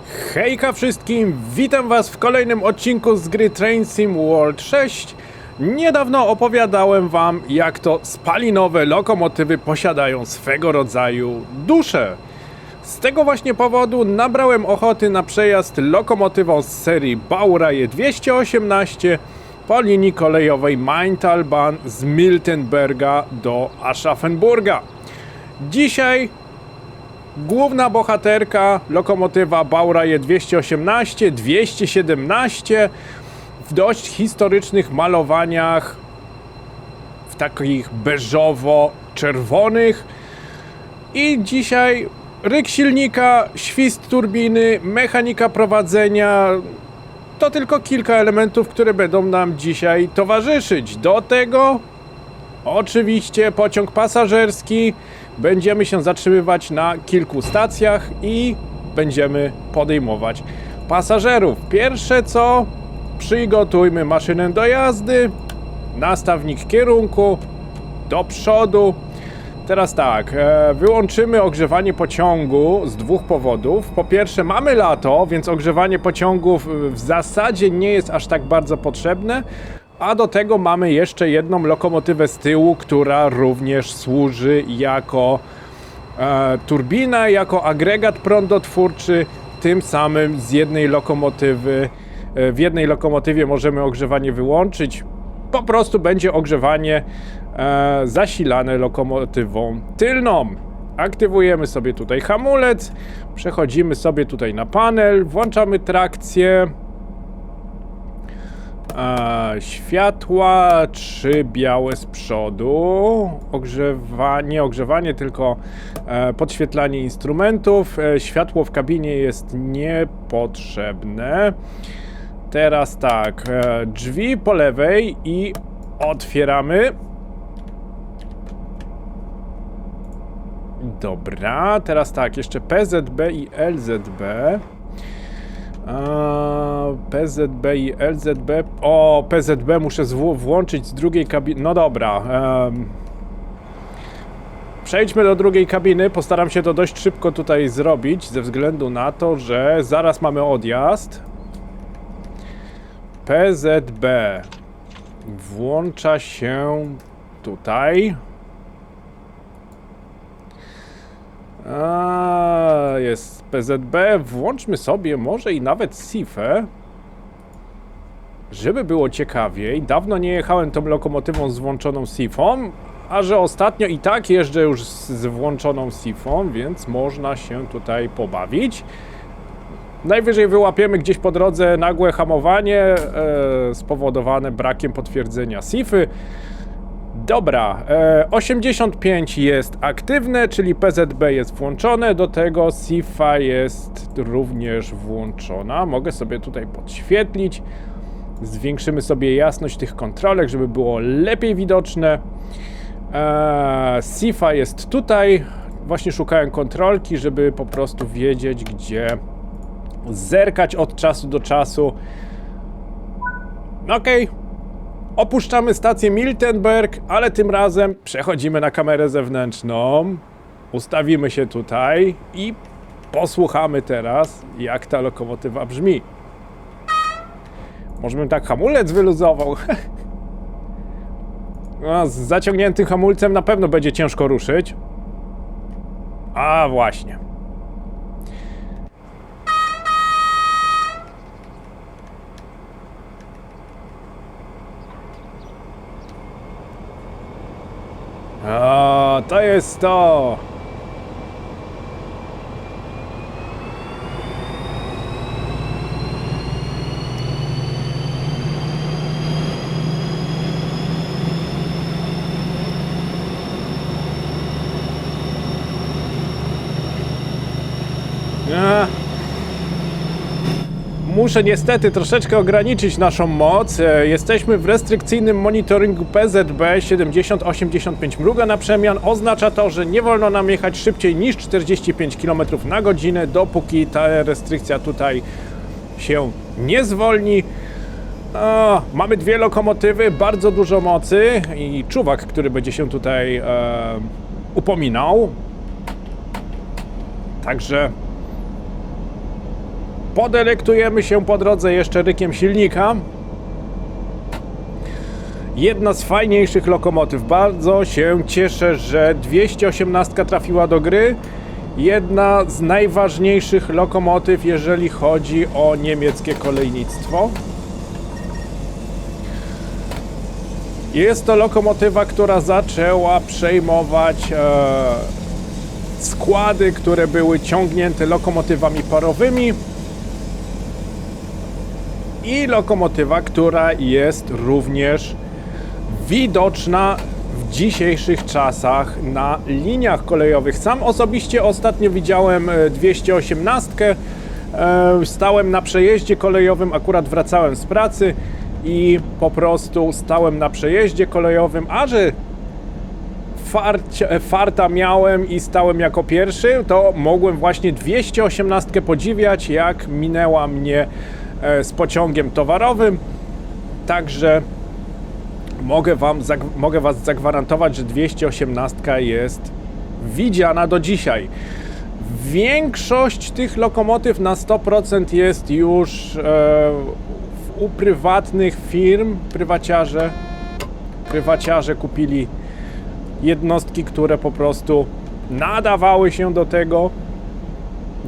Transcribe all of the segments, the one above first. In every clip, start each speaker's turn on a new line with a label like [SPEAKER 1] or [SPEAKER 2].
[SPEAKER 1] Hejka wszystkim, witam was w kolejnym odcinku z gry Train Sim World 6. Niedawno opowiadałem wam, jak to spalinowe lokomotywy posiadają swego rodzaju duszę. Z tego właśnie powodu nabrałem ochoty na przejazd lokomotywą z serii Baureihe 218 po linii kolejowej Main-Talbahn z Miltenberga do Aschaffenburga. Dzisiaj główna bohaterka, lokomotywa Baureihe 218, 217 w dość historycznych malowaniach, w takich beżowo-czerwonych. I dzisiaj ryk silnika, świst turbiny, mechanika prowadzenia. To tylko kilka elementów, które będą nam dzisiaj towarzyszyć. Do tego oczywiście pociąg pasażerski. Będziemy się zatrzymywać na kilku stacjach i będziemy podejmować pasażerów. Pierwsze co, przygotujmy maszynę do jazdy, nastawnik kierunku, do przodu. Teraz tak, wyłączymy ogrzewanie pociągu z dwóch powodów. Po pierwsze, mamy lato, więc ogrzewanie pociągów w zasadzie nie jest aż tak bardzo potrzebne. A do tego mamy jeszcze jedną lokomotywę z tyłu, która również służy jako turbina, jako agregat prądotwórczy. Tym samym z jednej lokomotywy, w jednej lokomotywie możemy ogrzewanie wyłączyć. Po prostu będzie ogrzewanie zasilane lokomotywą tylną. Aktywujemy sobie tutaj hamulec, przechodzimy sobie tutaj na panel, włączamy trakcję. Światła, 3 białe z przodu, nie ogrzewanie, tylko podświetlanie instrumentów. Światło w kabinie jest niepotrzebne. Teraz tak, drzwi po lewej i otwieramy. Dobra, teraz tak, jeszcze PZB i LZB. PZB i LZB. O, PZB muszę włączyć z drugiej kabiny. No dobra. Przejdźmy do drugiej kabiny. Postaram się to dość szybko tutaj zrobić, ze względu na to, że zaraz mamy odjazd. PZB włącza się tutaj. Jest PZB, włączmy sobie może i nawet SIFę, żeby było ciekawiej. Dawno nie jechałem tą lokomotywą z włączoną SIFą, a że ostatnio i tak jeżdżę już z włączoną SIFą, więc można się tutaj pobawić. Najwyżej wyłapiemy gdzieś po drodze nagłe hamowanie spowodowane brakiem potwierdzenia SIFy. Dobra, 85 jest aktywne, czyli PZB jest włączone, do tego SIFA jest również włączona. Mogę sobie tutaj podświetlić, zwiększymy sobie jasność tych kontrolek, żeby było lepiej widoczne. SIFA jest tutaj, właśnie szukałem kontrolki, żeby po prostu wiedzieć, gdzie zerkać od czasu do czasu. Okej. Opuszczamy stację Miltenberg, ale tym razem przechodzimy na kamerę zewnętrzną. Ustawimy się tutaj i posłuchamy teraz, jak ta lokomotywa brzmi. Może bym tak hamulec wyluzował. No, z zaciągniętym hamulcem na pewno będzie ciężko ruszyć. A właśnie. O, to jest to! Muszę niestety troszeczkę ograniczyć naszą moc. Jesteśmy w restrykcyjnym monitoringu PZB 70-85 mruga na przemian. Oznacza to, że nie wolno nam jechać szybciej niż 45 km na godzinę, dopóki ta restrykcja tutaj się nie zwolni. Mamy dwie lokomotywy, bardzo dużo mocy i czuwak, który będzie się tutaj upominał. Także Podelektujemy się po drodze jeszcze rykiem silnika. Jedna z fajniejszych lokomotyw. Bardzo się cieszę, że 218 trafiła do gry. Jedna z najważniejszych lokomotyw, jeżeli chodzi o niemieckie kolejnictwo. Jest to lokomotywa, która zaczęła przejmować składy, które były ciągnięte lokomotywami parowymi. I lokomotywa, która jest również widoczna w dzisiejszych czasach na liniach kolejowych. Sam osobiście ostatnio widziałem 218. Stałem na przejeździe kolejowym, akurat wracałem z pracy i po prostu stałem na przejeździe kolejowym, a że farta miałem i stałem jako pierwszy, to mogłem właśnie 218 podziwiać, jak minęła mnie z pociągiem towarowym. Także mogę Was zagwarantować, że 218 jest widziana do dzisiaj. Większość tych lokomotyw na 100% jest już u prywatnych firm. Prywaciarze kupili jednostki, które po prostu nadawały się do tego.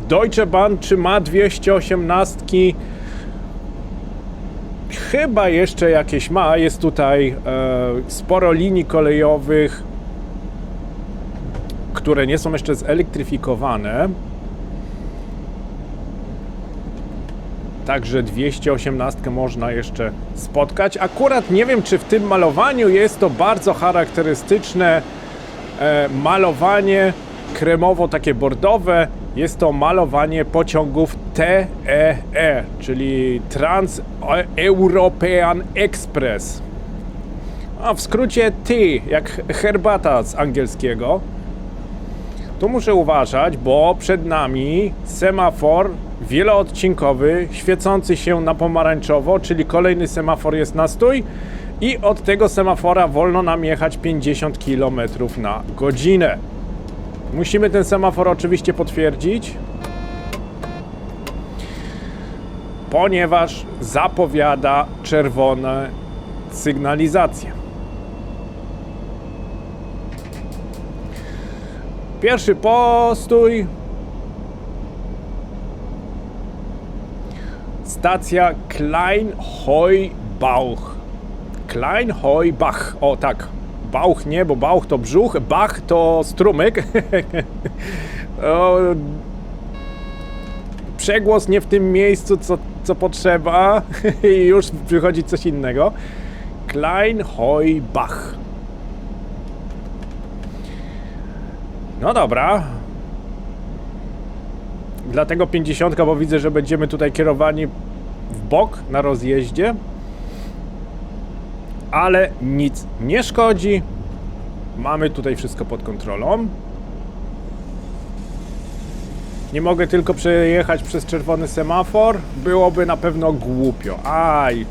[SPEAKER 1] Deutsche Bahn czy ma 218? Chyba jeszcze jakieś ma. Jest tutaj sporo linii kolejowych, które nie są jeszcze zelektryfikowane. Także 218 można jeszcze spotkać. Akurat nie wiem, czy w tym malowaniu jest to bardzo charakterystyczne malowanie kremowo, takie bordowe. Jest to malowanie pociągów TEE, czyli Trans-European Express. A w skrócie T, jak herbata z angielskiego. Tu muszę uważać, bo przed nami semafor wieloodcinkowy, świecący się na pomarańczowo, czyli kolejny semafor jest na stój i od tego semafora wolno nam jechać 50 km na godzinę. Musimy ten semafor oczywiście potwierdzić, ponieważ zapowiada czerwone sygnalizacje. Pierwszy postój. Stacja Kleinheubach. Kleinheubach. O tak. Bauch nie, bo bauch to brzuch, Bach to strumyk. O, przegłos nie w tym miejscu, co potrzeba. I już przychodzi coś innego. Kleinheubach. No dobra. Dlatego 50, bo widzę, że będziemy tutaj kierowani w bok na rozjeździe. Ale nic nie szkodzi. Mamy tutaj wszystko pod kontrolą. Nie mogę tylko przejechać przez czerwony semafor. Byłoby na pewno głupio. Aj.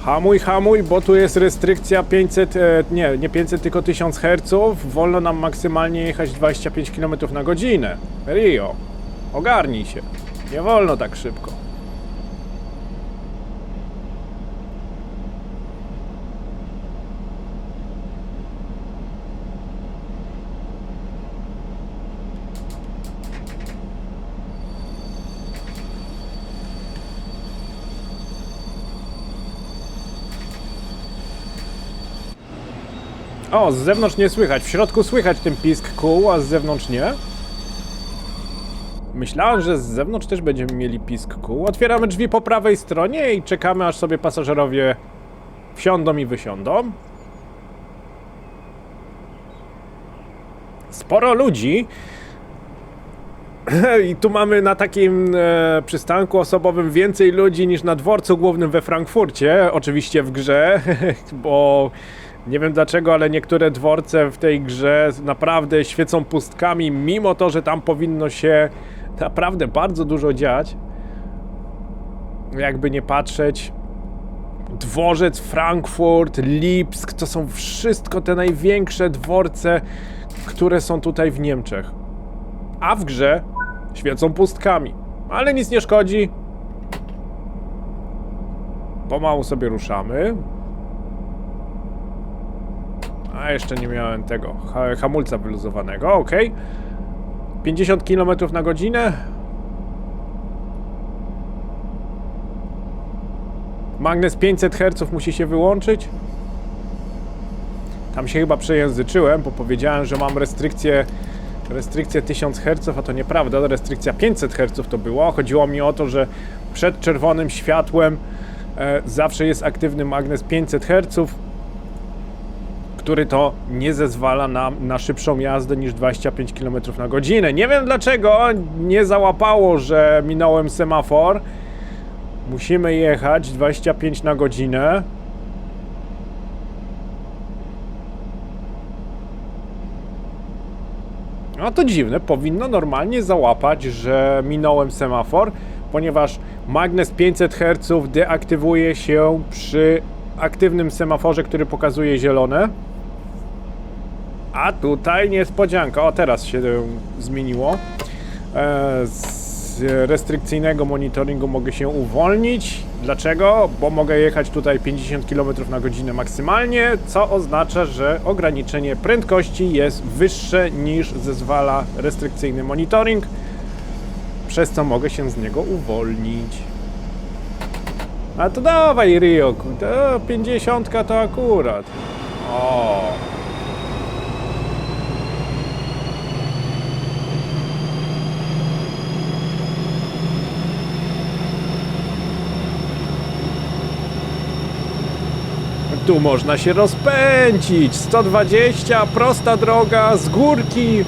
[SPEAKER 1] Hamuj, hamuj, bo tu jest restrykcja 500, nie 500, tylko 1000 Hz. Wolno nam maksymalnie jechać 25 km na godzinę. Rio, ogarnij się. Nie wolno tak szybko. O, z zewnątrz nie słychać. W środku słychać ten pisk kół, a z zewnątrz nie. Myślałem, że z zewnątrz też będziemy mieli pisk kół. Otwieramy drzwi po prawej stronie i czekamy, aż sobie pasażerowie wsiądą i wysiądą. Sporo ludzi. I tu mamy na takim przystanku osobowym więcej ludzi niż na dworcu głównym we Frankfurcie. Oczywiście w grze, bo nie wiem dlaczego, ale niektóre dworce w tej grze naprawdę świecą pustkami, mimo to, że tam powinno się naprawdę bardzo dużo dziać. Jakby nie patrzeć. Dworzec Frankfurt, Lipsk, to są wszystko te największe dworce, które są tutaj w Niemczech. A w grze świecą pustkami. Ale nic nie szkodzi. Pomału sobie ruszamy. A jeszcze nie miałem tego hamulca wyluzowanego, ok. 50 km na godzinę. Magnes 500 Hz musi się wyłączyć. Tam się chyba przejęzyczyłem, bo powiedziałem, że mam restrykcję 1000 Hz, a to nieprawda, restrykcja 500 Hz to było. Chodziło mi o to, że przed czerwonym światłem zawsze jest aktywny magnes 500 Hz, który to nie zezwala nam na szybszą jazdę niż 25 km na godzinę. Nie wiem dlaczego nie załapało, że minąłem semafor. Musimy jechać 25 na godzinę. No to dziwne, powinno normalnie załapać, że minąłem semafor, ponieważ magnes 500 Hz deaktywuje się przy aktywnym semaforze, który pokazuje zielone. A tutaj niespodzianka. O, teraz się zmieniło. Z restrykcyjnego monitoringu mogę się uwolnić. Dlaczego? Bo mogę jechać tutaj 50 km na godzinę maksymalnie, co oznacza, że ograniczenie prędkości jest wyższe niż zezwala restrykcyjny monitoring, przez co mogę się z niego uwolnić. A to dawaj, Rio, to 50 to akurat. O. Tu można się rozpędzić. 120, prosta droga, z górki.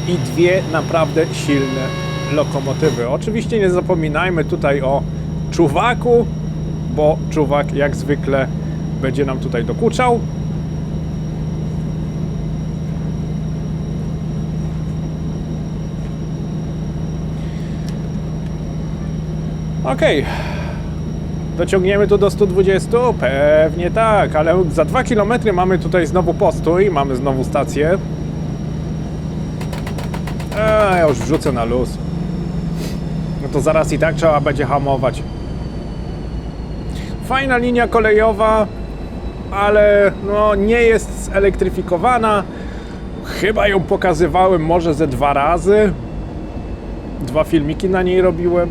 [SPEAKER 1] I dwie naprawdę silne lokomotywy. Oczywiście nie zapominajmy tutaj o czuwaku, bo czuwak jak zwykle będzie nam tutaj dokuczał. Okej. Dociągniemy tu do 120? Pewnie tak, ale za 2 km mamy tutaj znowu postój, mamy znowu stację. Ja już wrzucę na luz. No to zaraz i tak trzeba będzie hamować. Fajna linia kolejowa, ale no nie jest zelektryfikowana. Chyba ją pokazywałem może ze 2 razy. 2 filmiki na niej robiłem.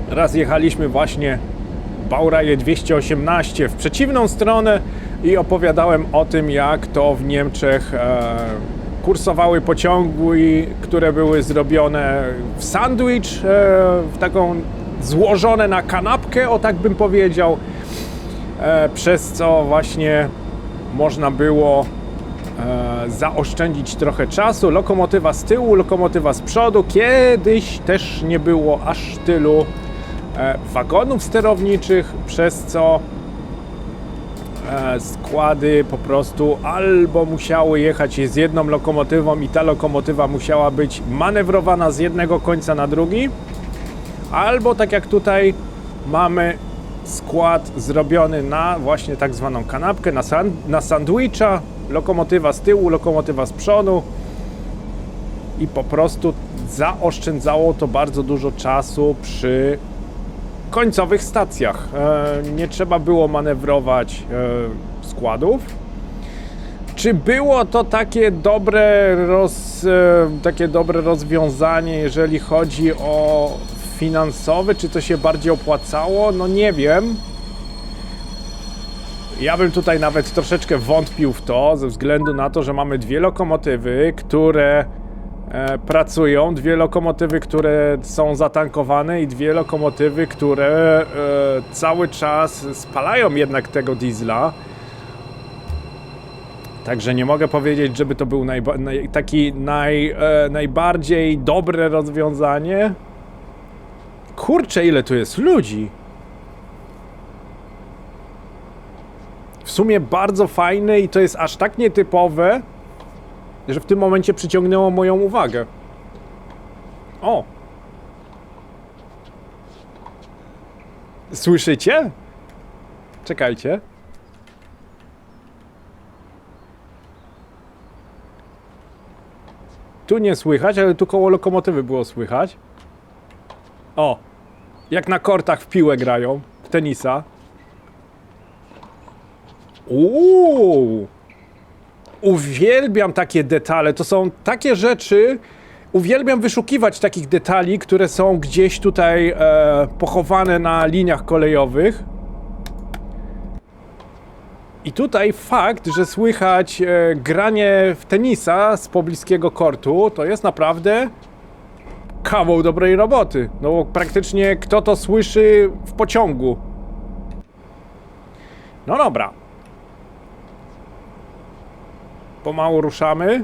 [SPEAKER 1] Raz jechaliśmy właśnie Baureihe 218 w przeciwną stronę i opowiadałem o tym, jak to w Niemczech kursowały pociągi, które były zrobione w sandwich, w taką złożone na kanapkę, o tak bym powiedział, przez co właśnie można było zaoszczędzić trochę czasu. Lokomotywa z tyłu, lokomotywa z przodu. Kiedyś też nie było aż tylu wagonów sterowniczych, przez co składy po prostu albo musiały jechać z jedną lokomotywą i ta lokomotywa musiała być manewrowana z jednego końca na drugi, albo tak jak tutaj mamy skład zrobiony na właśnie tak zwaną kanapkę, na sandwicha, lokomotywa z tyłu, lokomotywa z przodu i po prostu zaoszczędzało to bardzo dużo czasu przy końcowych stacjach. Nie trzeba było manewrować składów. Czy było to takie dobre rozwiązanie, jeżeli chodzi o finansowe? Czy to się bardziej opłacało? No nie wiem. Ja bym tutaj nawet troszeczkę wątpił w to, ze względu na to, że mamy 2 lokomotywy, które pracują, 2 lokomotywy, które są zatankowane i 2 lokomotywy, które cały czas spalają jednak tego diesla. Także nie mogę powiedzieć, żeby to był najbardziej dobre rozwiązanie. Kurczę, ile tu jest ludzi! W sumie bardzo fajne i to jest aż tak nietypowe, że w tym momencie przyciągnęło moją uwagę. O! Słyszycie? Czekajcie. Tu nie słychać, ale tu koło lokomotywy było słychać. O! Jak na kortach w piłę grają, w tenisa. Uuu! Uwielbiam takie detale, to są takie rzeczy, uwielbiam wyszukiwać takich detali, które są gdzieś tutaj pochowane na liniach kolejowych. I tutaj fakt, że słychać granie w tenisa z pobliskiego kortu, to jest naprawdę kawał dobrej roboty. No bo praktycznie kto to słyszy w pociągu. No dobra. Pomału ruszamy.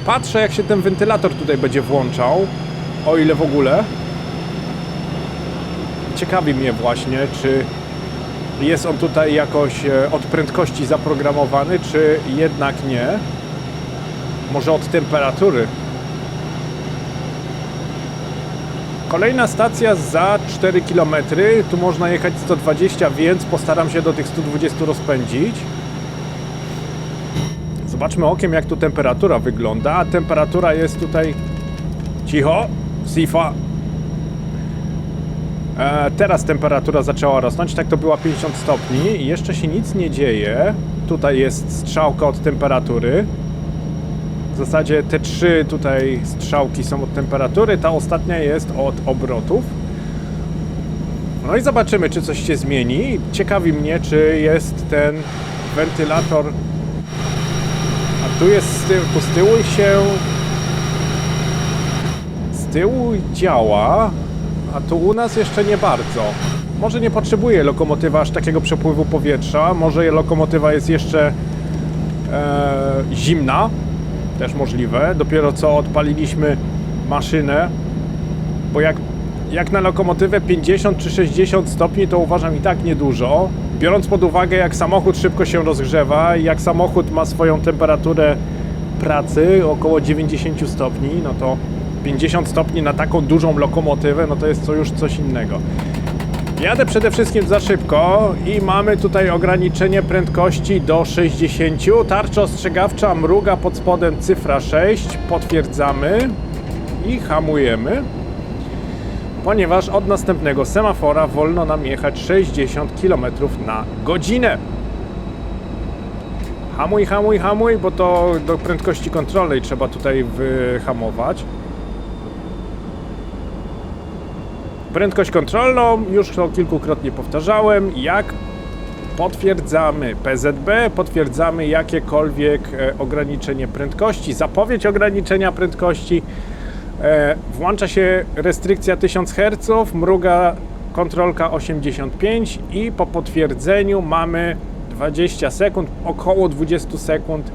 [SPEAKER 1] Patrzę, jak się ten wentylator tutaj będzie włączał. O ile w ogóle. Ciekawi mnie właśnie, czy jest on tutaj jakoś od prędkości zaprogramowany, czy jednak nie. Może od temperatury. Kolejna stacja za 4 km. Tu można jechać 120, więc postaram się do tych 120 rozpędzić. Zobaczmy okiem, jak tu temperatura wygląda. Temperatura jest tutaj... Cicho! Sifa! Teraz temperatura zaczęła rosnąć, tak to była 50 stopni i jeszcze się nic nie dzieje. Tutaj jest strzałka od temperatury. W zasadzie te trzy tutaj strzałki są od temperatury, ta ostatnia jest od obrotów. No i zobaczymy, czy coś się zmieni. Ciekawi mnie, czy jest ten wentylator... A tu jest tu z tyłu się... Z tyłu działa, a tu u nas jeszcze nie bardzo. Może nie potrzebuje lokomotywa aż takiego przepływu powietrza, może lokomotywa jest jeszcze zimna. Też możliwe. Dopiero co odpaliliśmy maszynę, bo jak na lokomotywę 50 czy 60 stopni to uważam i tak niedużo. Biorąc pod uwagę, jak samochód szybko się rozgrzewa i jak samochód ma swoją temperaturę pracy około 90 stopni, no to 50 stopni na taką dużą lokomotywę, no to jest to już coś innego. Jadę przede wszystkim za szybko i mamy tutaj ograniczenie prędkości do 60. Tarcza ostrzegawcza mruga pod spodem cyfra 6. Potwierdzamy i hamujemy, ponieważ od następnego semafora wolno nam jechać 60 km na godzinę. Hamuj, hamuj, hamuj, bo to do prędkości kontrolnej trzeba tutaj wyhamować. Prędkość kontrolną, już to kilkukrotnie powtarzałem, jak potwierdzamy PZB, potwierdzamy jakiekolwiek ograniczenie prędkości, zapowiedź ograniczenia prędkości, włącza się restrykcja 1000 Hz, mruga kontrolka 85 i po potwierdzeniu mamy 20 sekund, około 20 sekund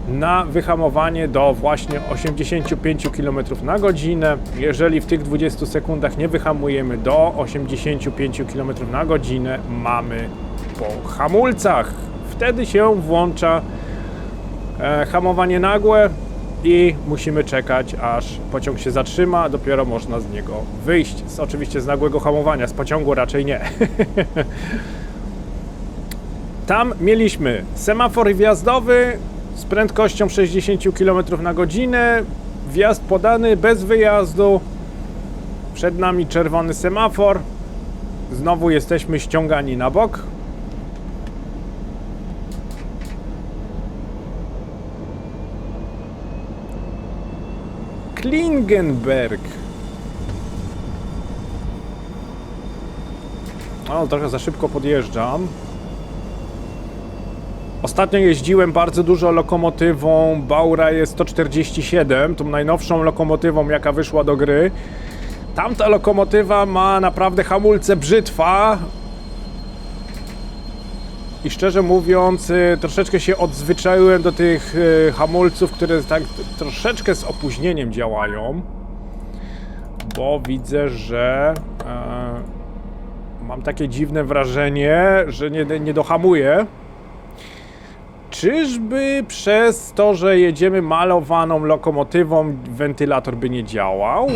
[SPEAKER 1] na wyhamowanie do właśnie 85 km na godzinę. Jeżeli w tych 20 sekundach nie wyhamujemy do 85 km na godzinę, mamy po hamulcach. Wtedy się włącza hamowanie nagłe i musimy czekać, aż pociąg się zatrzyma, dopiero można z niego wyjść. Oczywiście z nagłego hamowania, z pociągu raczej nie. Tam mieliśmy semafor wjazdowy z prędkością 60 km na godzinę, wjazd podany bez wyjazdu, przed nami czerwony semafor, znowu jesteśmy ściągani na bok. Klingenberg. O, trochę za szybko podjeżdżam. Ostatnio jeździłem bardzo dużo lokomotywą Baureihe 147, tą najnowszą lokomotywą, jaka wyszła do gry. Tamta lokomotywa ma naprawdę hamulce brzytwa. I szczerze mówiąc, troszeczkę się odzwyczaiłem do tych hamulców, które tak troszeczkę z opóźnieniem działają. Bo widzę, że mam takie dziwne wrażenie, że nie dohamuję. Czyżby przez to, że jedziemy malowaną lokomotywą, wentylator by nie działał?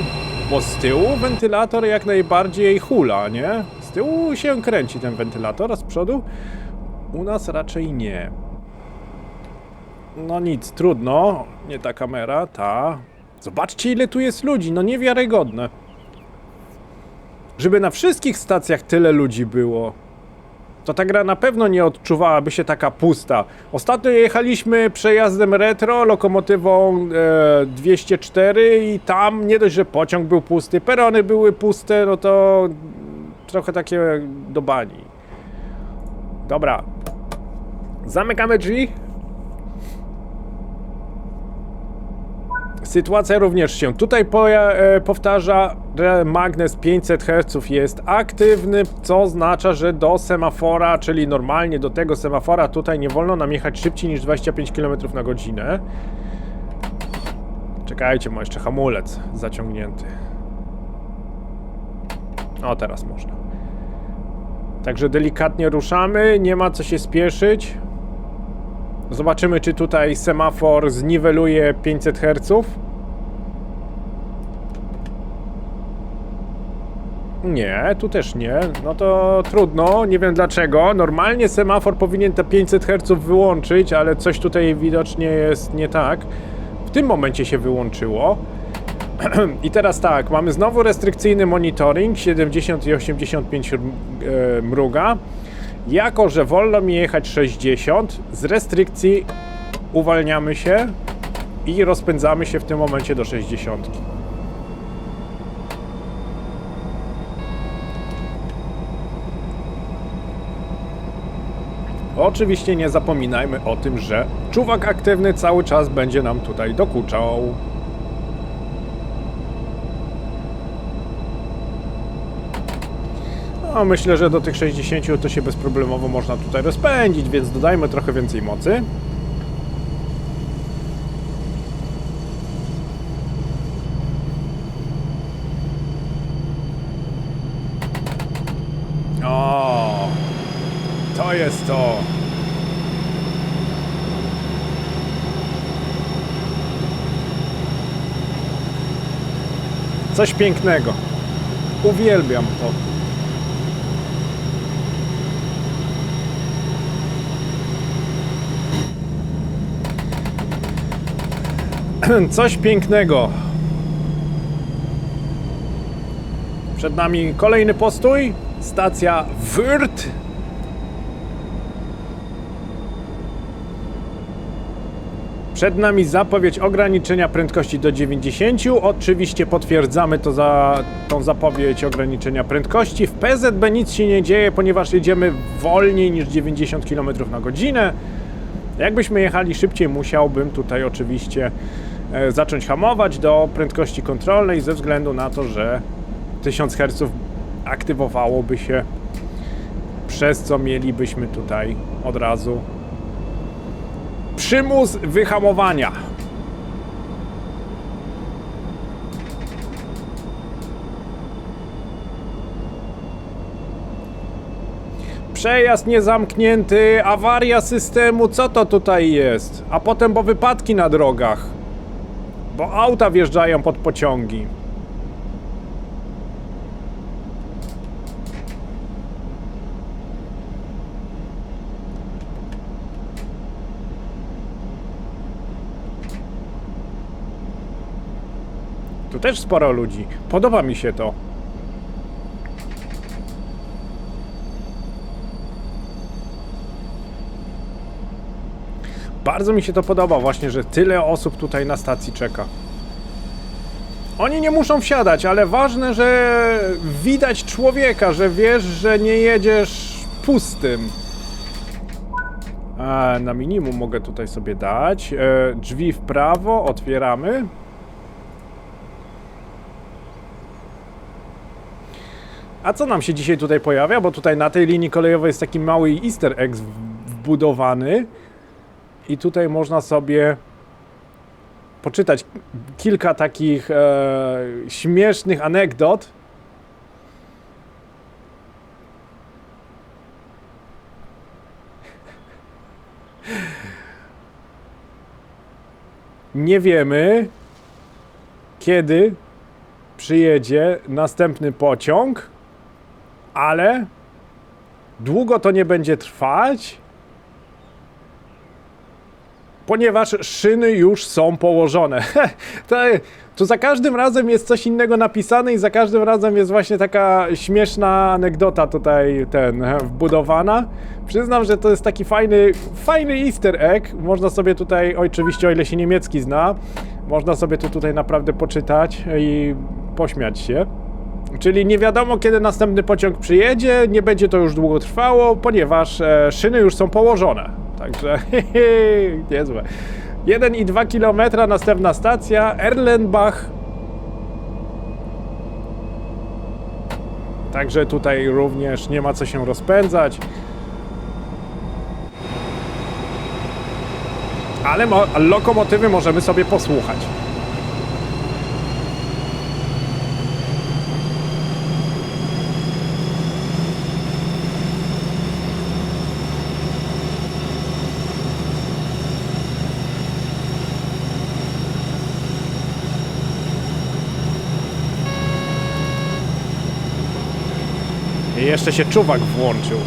[SPEAKER 1] Bo z tyłu wentylator jak najbardziej hula, nie? Z tyłu się kręci ten wentylator, a z przodu U nas raczej nie. No nic, trudno. Nie ta kamera, ta. Zobaczcie, ile tu jest ludzi, no niewiarygodne. Żeby na wszystkich stacjach tyle ludzi było, to ta gra na pewno nie odczuwałaby się taka pusta. Ostatnio jechaliśmy przejazdem retro, lokomotywą 204 i tam nie dość, że pociąg był pusty, perony były puste, no to trochę takie do bani. Dobra. Zamykamy drzwi. Sytuacja również się tutaj powtarza, że magnes 500 Hz jest aktywny, co oznacza, że do semafora, czyli normalnie do tego semafora tutaj nie wolno nam jechać szybciej niż 25 km na godzinę. Czekajcie, ma jeszcze hamulec zaciągnięty. O, teraz można. Także delikatnie ruszamy, nie ma co się spieszyć. Zobaczymy, czy tutaj semafor zniweluje 500 Hz. Nie, tu też nie. No to trudno, nie wiem dlaczego. Normalnie semafor powinien te 500 Hz wyłączyć, ale coś tutaj widocznie jest nie tak. W tym momencie się wyłączyło. I teraz tak, mamy znowu restrykcyjny monitoring, 70 i 85 mruga. Jako że wolno mi jechać 60, z restrykcji uwalniamy się i rozpędzamy się w tym momencie do 60. Oczywiście nie zapominajmy o tym, że czuwak aktywny cały czas będzie nam tutaj dokuczał. No, myślę, że do tych 60 to się bezproblemowo można tutaj rozpędzić, więc dodajmy trochę więcej mocy. O, to jest to. Coś pięknego. Uwielbiam to. Coś pięknego. Przed nami kolejny postój. Stacja Wörth. Przed nami zapowiedź ograniczenia prędkości do 90. Oczywiście potwierdzamy to tą zapowiedź ograniczenia prędkości. W PZB nic się nie dzieje, ponieważ jedziemy wolniej niż 90 km na godzinę. Jakbyśmy jechali szybciej, musiałbym tutaj oczywiście zacząć hamować do prędkości kontrolnej ze względu na to, że 1000 Hz aktywowałoby się, przez co mielibyśmy tutaj od razu przymus wyhamowania. Przejazd niezamknięty, awaria systemu, co to tutaj jest? A potem, bo wypadki na drogach, bo auta wjeżdżają pod pociągi. Tu też sporo ludzi. Podoba mi się to. Bardzo mi się to podoba właśnie, że tyle osób tutaj na stacji czeka. Oni nie muszą wsiadać, ale ważne, że widać człowieka, że wiesz, że nie jedziesz pustym. Na minimum mogę tutaj sobie dać. Drzwi w prawo, otwieramy. A co nam się dzisiaj tutaj pojawia? Bo tutaj na tej linii kolejowej jest taki mały easter egg wbudowany. I tutaj można sobie poczytać kilka takich śmiesznych anegdot. Nie wiemy, kiedy przyjedzie następny pociąg, ale długo to nie będzie trwać ponieważ szyny już są położone. To za każdym razem jest coś innego napisane i za każdym razem jest właśnie taka śmieszna anegdota tutaj wbudowana. Przyznam, że to jest taki fajny easter egg. Można sobie tutaj, oczywiście o ile się niemiecki zna, można sobie to tutaj naprawdę poczytać i pośmiać się. Czyli nie wiadomo, kiedy następny pociąg przyjedzie, nie będzie to już długo trwało, ponieważ szyny już są położone. Także niezłe. 1,2 km, następna stacja, Erlenbach. Także tutaj również nie ma co się rozpędzać. Ale lokomotywy możemy sobie posłuchać. I jeszcze się czuwak włączył.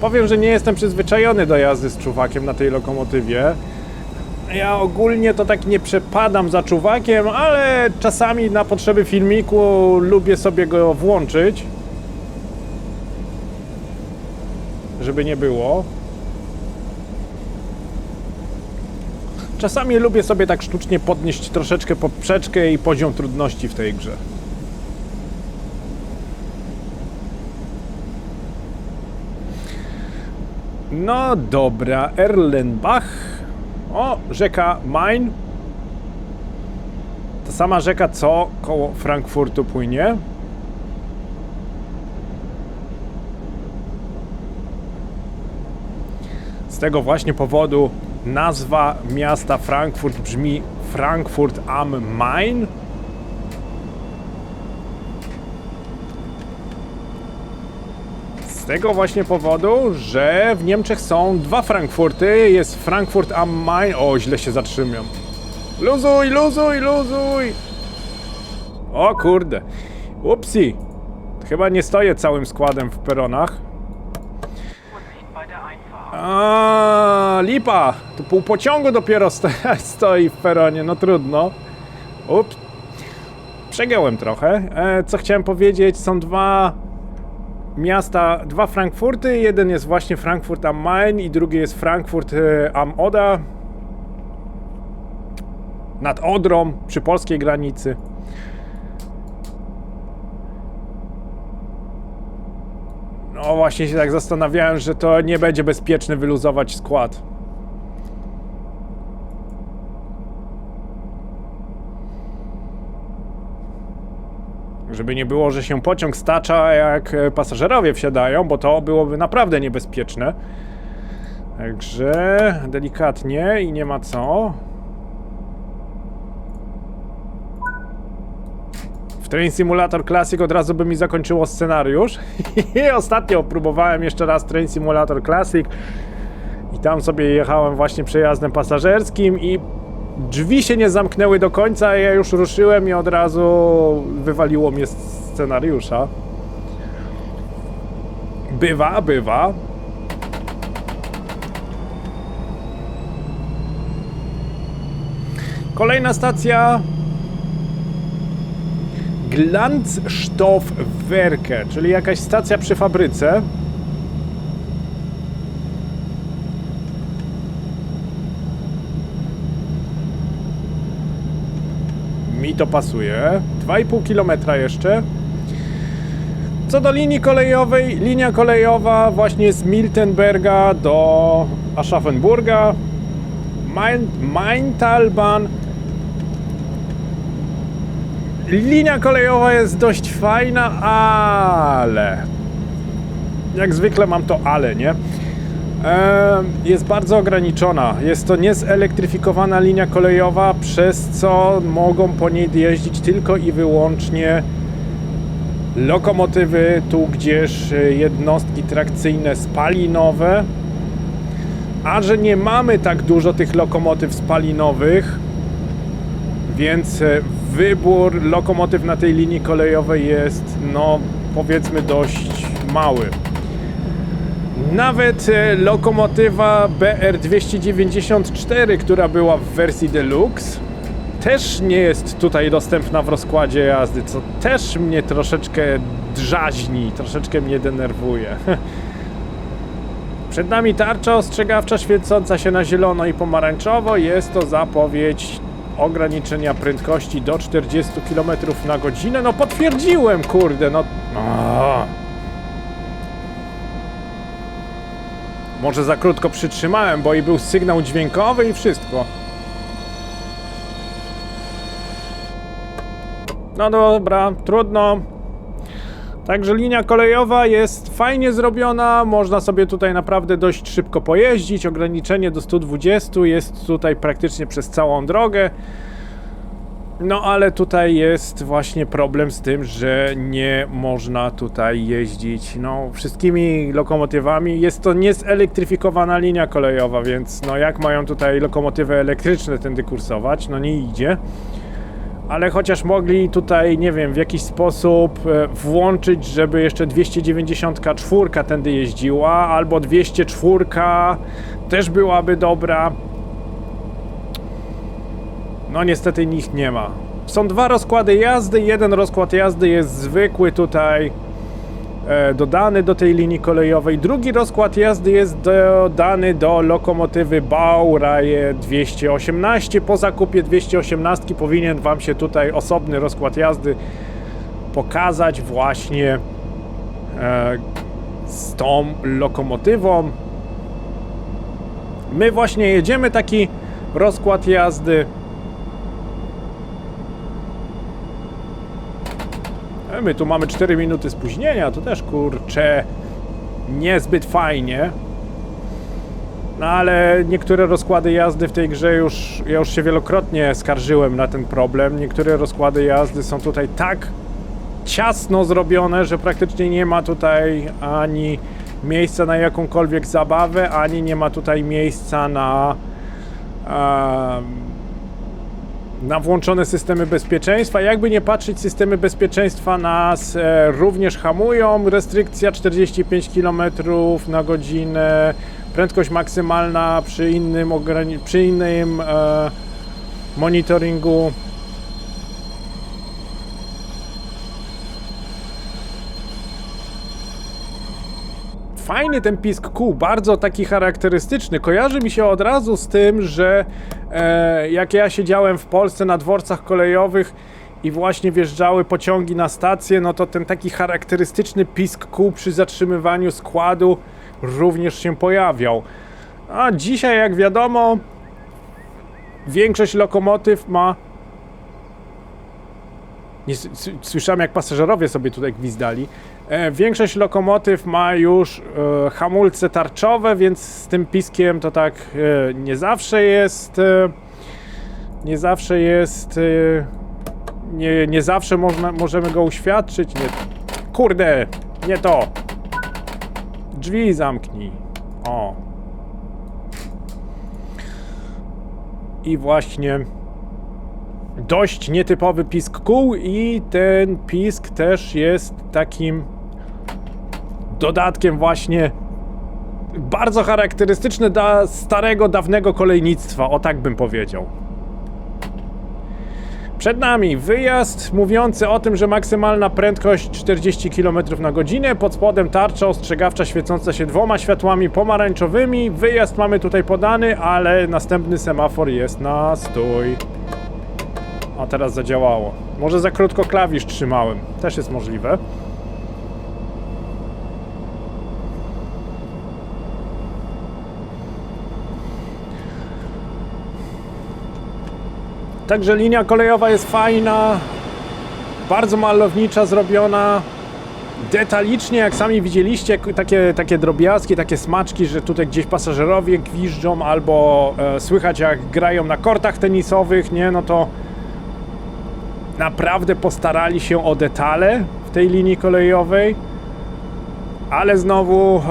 [SPEAKER 1] Powiem, że nie jestem przyzwyczajony do jazdy z czuwakiem na tej lokomotywie. Ja ogólnie to tak nie przepadam za czuwakiem, ale czasami na potrzeby filmiku lubię sobie go włączyć. Żeby nie było. Czasami lubię sobie tak sztucznie podnieść troszeczkę poprzeczkę i poziom trudności w tej grze. No dobra, Erlenbach. O, rzeka Main. Ta sama rzeka, co koło Frankfurtu płynie. Z tego właśnie powodu nazwa miasta Frankfurt brzmi Frankfurt am Main. Z tego właśnie powodu, że w Niemczech są dwa Frankfurty. Jest Frankfurt am Main. O, źle się zatrzymiam. Luzuj, luzuj, luzuj! O kurde. Upsi. Chyba nie stoję całym składem w peronach. A, lipa. Tu pół pociągu dopiero stoi w peronie. No trudno. Ups. Przegiąłem trochę. Co chciałem powiedzieć, są dwa miasta, dwa Frankfurty. Jeden jest właśnie Frankfurt am Main i drugi jest Frankfurt am Oder. Nad Odrą, przy polskiej granicy. No właśnie się tak zastanawiałem, że to nie będzie bezpieczne wyluzować skład. Żeby nie było, że się pociąg stacza, jak pasażerowie wsiadają, bo to byłoby naprawdę niebezpieczne. Także delikatnie i nie ma co. W Train Simulator Classic od razu by mi zakończyło scenariusz. Ostatnio próbowałem jeszcze raz Train Simulator Classic i tam sobie jechałem właśnie przejazdem pasażerskim i drzwi się nie zamknęły do końca, ja już ruszyłem i od razu wywaliło mnie z scenariusza. Bywa, bywa. Kolejna stacja Glanzstoffwerke, czyli jakaś stacja przy fabryce. Mi to pasuje. 2,5 km jeszcze. Co do linii kolejowej, linia kolejowa właśnie z Miltenberga do Aschaffenburga. Maintalbahn. Linia kolejowa jest dość fajna, ale jak zwykle mam to ale, nie? Jest bardzo ograniczona. Jest to niezelektryfikowana linia kolejowa, przez co mogą po niej jeździć tylko i wyłącznie lokomotywy, tudzież jednostki trakcyjne spalinowe. A że nie mamy tak dużo tych lokomotyw spalinowych, więc wybór lokomotyw na tej linii kolejowej jest, no powiedzmy, dość mały. Nawet lokomotywa BR-294, która była w wersji Deluxe, też nie jest tutaj dostępna w rozkładzie jazdy, co też mnie troszeczkę drażni, troszeczkę mnie denerwuje. Przed nami tarcza ostrzegawcza świecąca się na zielono i pomarańczowo. Jest to zapowiedź ograniczenia prędkości do 40 km na godzinę. No potwierdziłem, kurde, no... Może za krótko przytrzymałem, bo i był sygnał dźwiękowy i wszystko. No dobra, trudno. Także linia kolejowa jest fajnie zrobiona, można sobie tutaj naprawdę dość szybko pojeździć, ograniczenie do 120 jest tutaj praktycznie przez całą drogę. No ale tutaj jest właśnie problem z tym, że nie można tutaj jeździć wszystkimi lokomotywami. Jest to niezelektryfikowana linia kolejowa, więc jak mają tutaj lokomotywy elektryczne tędy kursować? No nie idzie. Ale chociaż mogli tutaj, nie wiem, w jakiś sposób włączyć, żeby jeszcze 294 tędy jeździła, albo 204 też byłaby dobra. No niestety ich nie ma. Są dwa rozkłady jazdy, jeden rozkład jazdy jest zwykły tutaj dodany do tej linii kolejowej, drugi rozkład jazdy jest dodany do lokomotywy Baureihe 218. Po zakupie 218 powinien wam się tutaj osobny rozkład jazdy pokazać właśnie z tą lokomotywą. My właśnie jedziemy taki rozkład jazdy. My tu mamy 4 minuty spóźnienia, to też kurczę niezbyt fajnie. No ale niektóre rozkłady jazdy w tej grze ja już się wielokrotnie skarżyłem na ten problem. Niektóre rozkłady jazdy są tutaj tak ciasno zrobione, że praktycznie nie ma tutaj ani miejsca na jakąkolwiek zabawę, ani nie ma tutaj miejsca na włączone systemy bezpieczeństwa. Jakby nie patrzeć, systemy bezpieczeństwa nas również hamują. Restrykcja 45 km na godzinę, prędkość maksymalna przy innym monitoringu. Fajny ten pisk kół, bardzo taki charakterystyczny. Kojarzy mi się od razu z tym, że jak ja siedziałem w Polsce na dworcach kolejowych i właśnie wjeżdżały pociągi na stację, no to ten taki charakterystyczny pisk kół przy zatrzymywaniu składu również się pojawiał. A dzisiaj, jak wiadomo, większość lokomotyw ma... Nie, słyszałem, jak pasażerowie sobie tutaj gwizdali. Większość lokomotyw ma już hamulce tarczowe, więc z tym piskiem to tak nie zawsze jest. Nie zawsze możemy go uświadczyć. Kurde, nie to. Drzwi zamknij. O. I właśnie dość nietypowy pisk kół i ten pisk też jest takim dodatkiem właśnie bardzo charakterystyczny dla starego, dawnego kolejnictwa, o tak bym powiedział. Przed nami wyjazd mówiący o tym, że maksymalna prędkość 40 km na godzinę, pod spodem tarcza ostrzegawcza świecąca się dwoma światłami pomarańczowymi. Wyjazd mamy tutaj podany, ale następny semafor jest na stój. A teraz zadziałało. Może za krótko klawisz trzymałem. Też jest możliwe. Także linia kolejowa jest fajna. Bardzo malownicza zrobiona. Detalicznie, jak sami widzieliście, takie drobiazgi, takie smaczki, że tutaj gdzieś pasażerowie gwiżdżą albo słychać, jak grają na kortach tenisowych, nie? No to naprawdę postarali się o detale w tej linii kolejowej, ale znowu,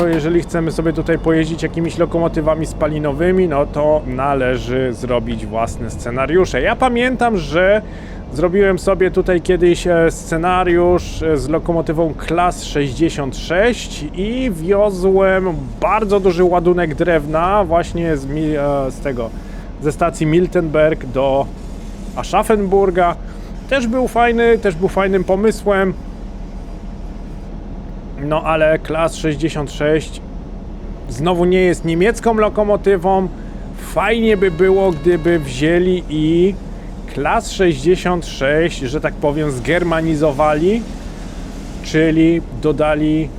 [SPEAKER 1] jeżeli chcemy sobie tutaj pojeździć jakimiś lokomotywami spalinowymi, no to należy zrobić własne scenariusze. Ja pamiętam, że Zrobiłem sobie tutaj kiedyś scenariusz z lokomotywą Klas 66 i wiozłem bardzo duży ładunek drewna właśnie ze stacji Miltenberg do Aschaffenburga. Też był fajnym pomysłem. No ale Klas 66 znowu nie jest niemiecką lokomotywą. Fajnie by było, gdyby wzięli i Klas 66, że tak powiem, zgermanizowali, czyli dodali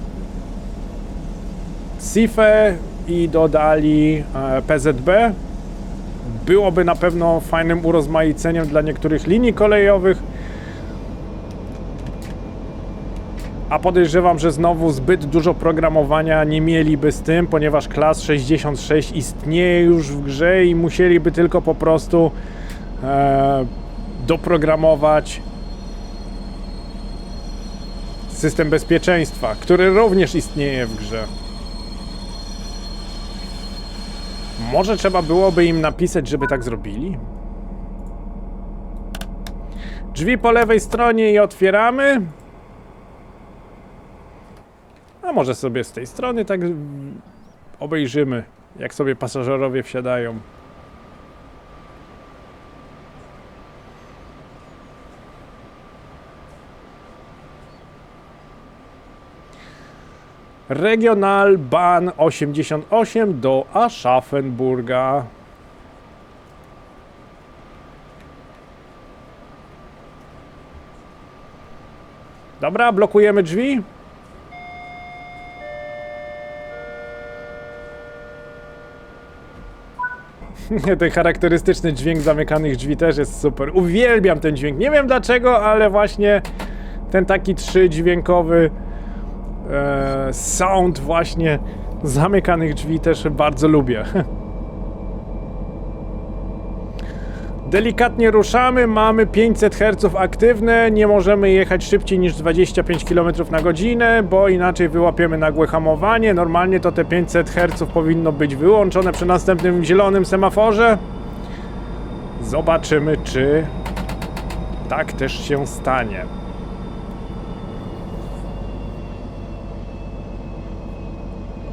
[SPEAKER 1] SIFE i dodali PZB. Byłoby na pewno fajnym urozmaiceniem dla niektórych linii kolejowych. A podejrzewam, że znowu zbyt dużo programowania nie mieliby z tym, ponieważ Klas 66 istnieje już w grze i musieliby tylko po prostu doprogramować system bezpieczeństwa, który również istnieje w grze. Może trzeba byłoby im napisać, żeby tak zrobili? Drzwi po lewej stronie i otwieramy. A może sobie z tej strony tak obejrzymy, jak sobie pasażerowie wsiadają. Regionalbahn 88 do Aschaffenburga. Dobra, blokujemy drzwi. Ten charakterystyczny dźwięk zamykanych drzwi też jest super. Uwielbiam ten dźwięk. Nie wiem dlaczego, ale właśnie ten taki trzydźwiękowy sound właśnie zamykanych drzwi też bardzo lubię. Delikatnie ruszamy, mamy 500 Hz aktywne, nie możemy jechać szybciej niż 25 km na godzinę, bo inaczej wyłapiemy nagłe hamowanie. Normalnie to te 500 Hz powinno być wyłączone przy następnym zielonym semaforze. Zobaczymy, czy tak też się stanie.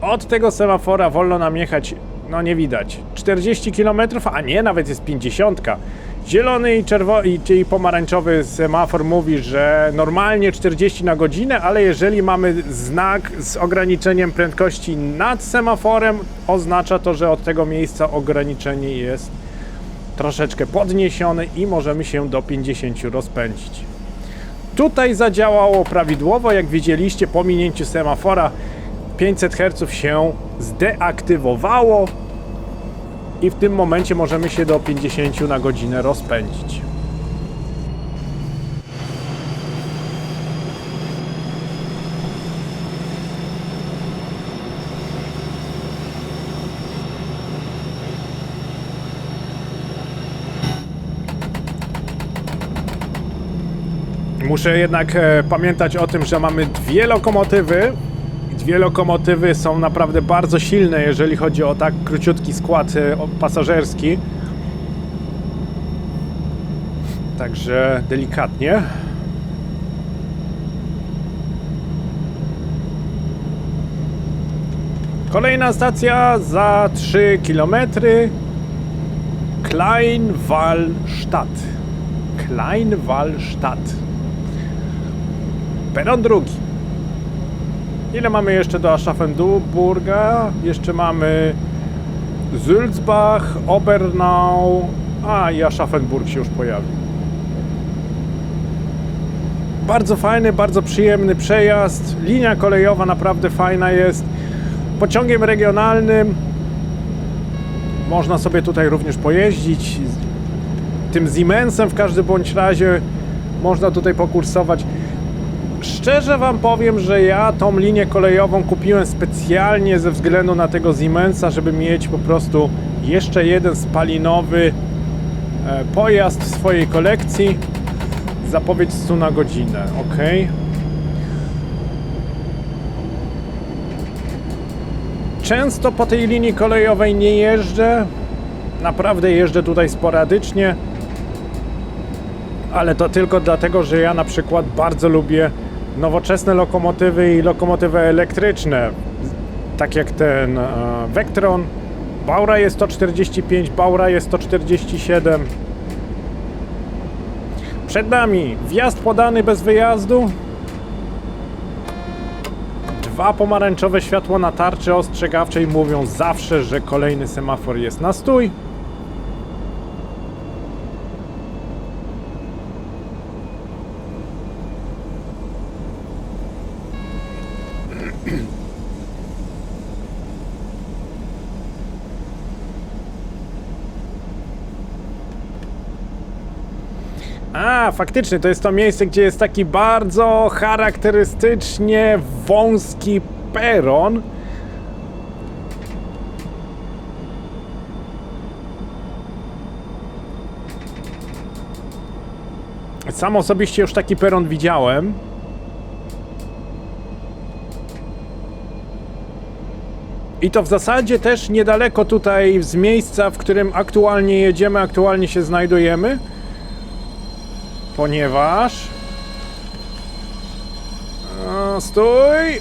[SPEAKER 1] Od tego semafora wolno nam jechać, no nie widać, 40 km, a nie, nawet jest 50. Zielony i pomarańczowy semafor mówi, że normalnie 40 na godzinę, ale jeżeli mamy znak z ograniczeniem prędkości nad semaforem, oznacza to, że od tego miejsca ograniczenie jest troszeczkę podniesione i możemy się do 50 rozpędzić. Tutaj zadziałało prawidłowo, jak widzieliście, po minięciu semafora 500 Hz się zdeaktywowało i w tym momencie możemy się do 50 na godzinę rozpędzić. Muszę jednak pamiętać o tym, że mamy dwie lokomotywy. Dwie lokomotywy są naprawdę bardzo silne, jeżeli chodzi o tak króciutki skład pasażerski. Także delikatnie. Kolejna stacja za 3 km. Kleinwallstadt. Kleinwallstadt. Peron drugi. Ile mamy jeszcze do Aschaffenburga? Jeszcze mamy Sulzbach, Obernau, i Aschaffenburg się już pojawił. Bardzo fajny, bardzo przyjemny przejazd. Linia kolejowa naprawdę fajna jest. Pociągiem regionalnym można sobie tutaj również pojeździć. Tym Siemensem w każdym bądź razie można tutaj pokursować. Szczerze wam powiem, że ja tą linię kolejową kupiłem specjalnie ze względu na tego Siemensa, żeby mieć po prostu jeszcze jeden spalinowy pojazd w swojej kolekcji. Zapowiedź 100 na godzinę, ok. Często po tej linii kolejowej nie jeżdżę. Naprawdę jeżdżę tutaj sporadycznie. Ale to tylko dlatego, że ja na przykład bardzo lubię nowoczesne lokomotywy i lokomotywy elektryczne. Tak jak ten Vectron, Baura jest 145, Baura jest 147. Przed nami wjazd podany bez wyjazdu. 2 pomarańczowe światło na tarczy ostrzegawczej mówią zawsze, że kolejny semafor jest na stój. A, faktycznie, to jest to miejsce, gdzie jest taki bardzo charakterystycznie wąski peron. Sam osobiście już taki peron widziałem. I to w zasadzie też niedaleko tutaj z miejsca, w którym aktualnie jedziemy, aktualnie się znajdujemy. Ponieważ... stój!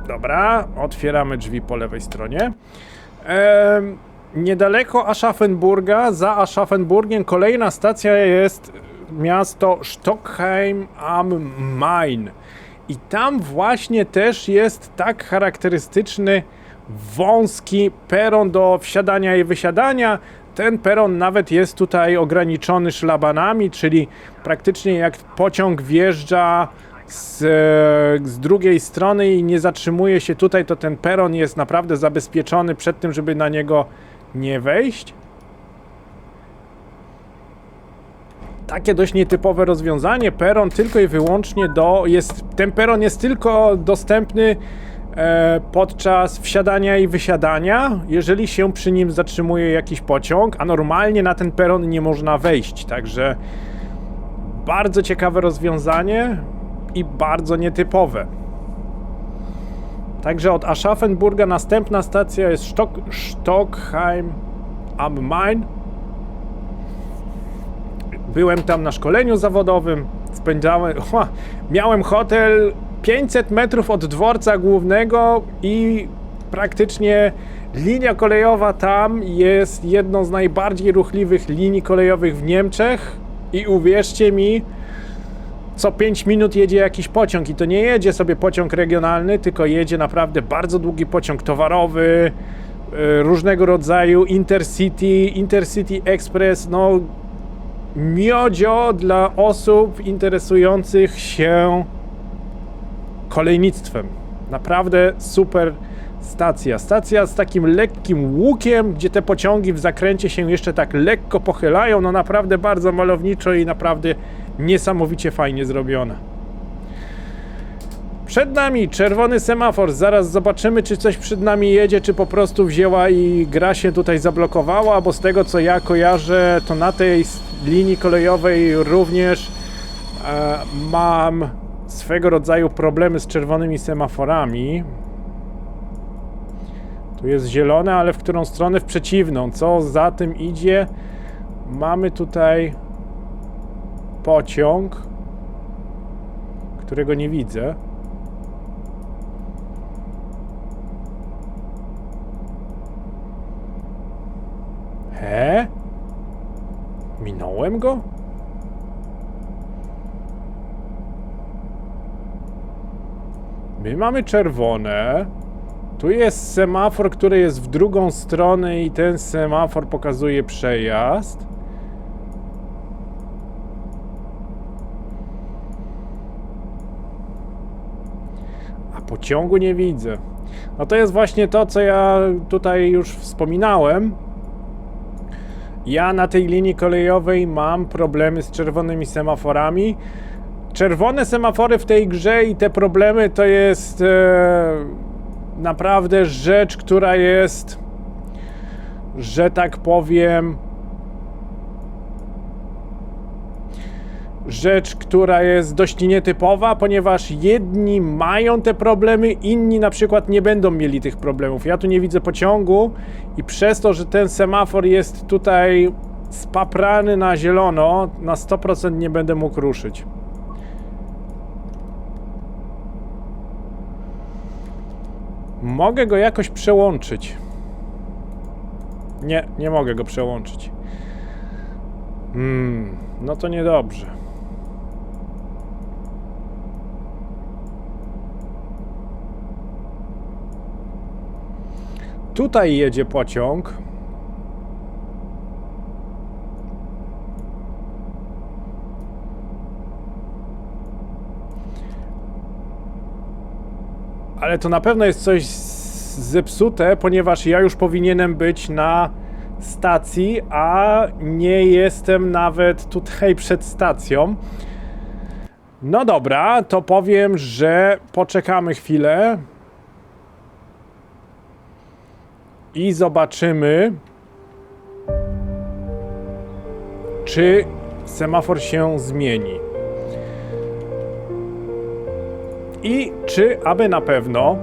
[SPEAKER 1] Dobra, otwieramy drzwi po lewej stronie. Niedaleko Aschaffenburga, za Aschaffenburgiem kolejna stacja jest miasto Stockheim am Main. I tam właśnie też jest tak charakterystyczny wąski peron do wsiadania i wysiadania. Ten peron nawet jest tutaj ograniczony szlabanami, czyli praktycznie jak pociąg wjeżdża z drugiej strony i nie zatrzymuje się tutaj, to ten peron jest naprawdę zabezpieczony przed tym, żeby na niego nie wejść. Takie dość nietypowe rozwiązanie. Peron tylko i wyłącznie ten peron jest tylko dostępny podczas wsiadania i wysiadania, jeżeli się przy nim zatrzymuje jakiś pociąg, a normalnie na ten peron nie można wejść. Także bardzo ciekawe rozwiązanie i bardzo nietypowe. Także od Aschaffenburga następna stacja jest Stockheim am Main. Byłem tam na szkoleniu zawodowym, miałem hotel 500 metrów od dworca głównego i praktycznie linia kolejowa tam jest jedną z najbardziej ruchliwych linii kolejowych w Niemczech i uwierzcie mi, co 5 minut jedzie jakiś pociąg i to nie jedzie sobie pociąg regionalny, tylko jedzie naprawdę bardzo długi pociąg towarowy, różnego rodzaju Intercity Express, no miodzio dla osób interesujących się kolejnictwem. Naprawdę super stacja. Stacja z takim lekkim łukiem, gdzie te pociągi w zakręcie się jeszcze tak lekko pochylają. No naprawdę bardzo malowniczo i naprawdę niesamowicie fajnie zrobione. Przed nami czerwony semafor. Zaraz zobaczymy, czy coś przed nami jedzie, czy po prostu wzięła i gra się tutaj zablokowała, bo z tego co ja kojarzę, to na tej linii kolejowej również mam swego rodzaju problemy z czerwonymi semaforami. Tu jest zielone, ale w którą stronę? W przeciwną. Co za tym idzie? Mamy tutaj pociąg, którego nie widzę. Minąłem go? My mamy czerwone. Tu jest semafor, który jest w drugą stronę i ten semafor pokazuje przejazd. A pociągu nie widzę. No to jest właśnie to, co ja tutaj już wspominałem. Ja na tej linii kolejowej mam problemy z czerwonymi semaforami. Czerwone semafory w tej grze i te problemy to jest naprawdę rzecz, która jest, że tak powiem, rzecz, która jest dość nietypowa, ponieważ jedni mają te problemy, inni na przykład nie będą mieli tych problemów. Ja tu nie widzę pociągu i przez to, że ten semafor jest tutaj spaprany na zielono, na 100% nie będę mógł ruszyć. Mogę go jakoś przełączyć. Nie, nie mogę go przełączyć. No to niedobrze. Tutaj jedzie pociąg. Ale to na pewno jest coś zepsute, ponieważ ja już powinienem być na stacji, a nie jestem nawet tutaj przed stacją. No dobra, to powiem, że poczekamy chwilę i zobaczymy, czy semafor się zmieni. I czy, aby na pewno,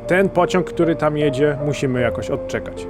[SPEAKER 1] ten pociąg, który tam jedzie, musimy jakoś odczekać.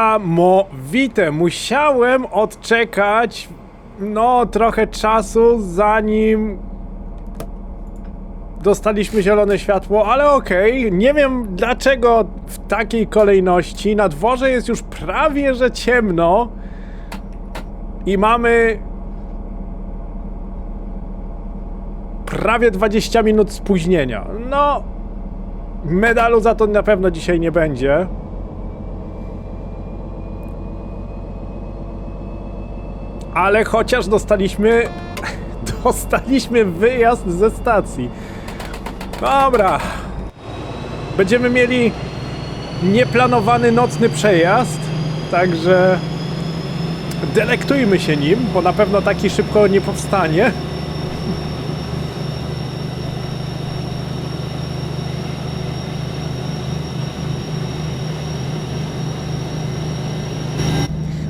[SPEAKER 1] Niesamowite! Musiałem odczekać trochę czasu, zanim dostaliśmy zielone światło, ale okej. Nie wiem dlaczego w takiej kolejności. Na dworze jest już prawie że ciemno i mamy prawie 20 minut spóźnienia. No, medalu za to na pewno dzisiaj nie będzie. Ale chociaż dostaliśmy wyjazd ze stacji. Dobra. Będziemy mieli nieplanowany nocny przejazd, także delektujmy się nim, bo na pewno taki szybko nie powstanie.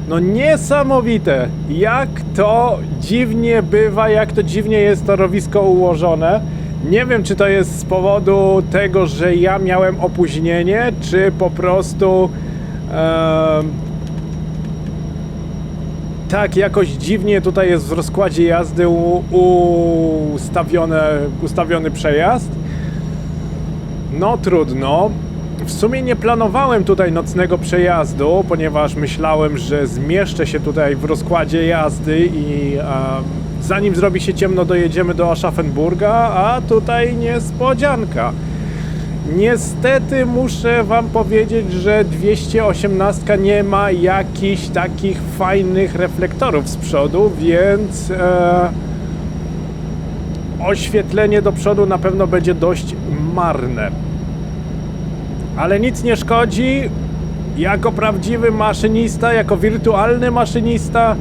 [SPEAKER 1] No niesamowite, jak to dziwnie bywa, jak to dziwnie jest torowisko ułożone. Nie wiem, czy to jest z powodu tego, że ja miałem opóźnienie, czy po prostu tak jakoś dziwnie tutaj jest w rozkładzie jazdy ustawiony przejazd. No trudno. W sumie nie planowałem tutaj nocnego przejazdu, ponieważ myślałem, że zmieszczę się tutaj w rozkładzie jazdy i zanim zrobi się ciemno, dojedziemy do Aschaffenburga, a tutaj niespodzianka. Niestety muszę wam powiedzieć, że 218 nie ma jakichś takich fajnych reflektorów z przodu, więc oświetlenie do przodu na pewno będzie dość marne. Ale nic nie szkodzi, jako prawdziwy maszynista, jako wirtualny maszynista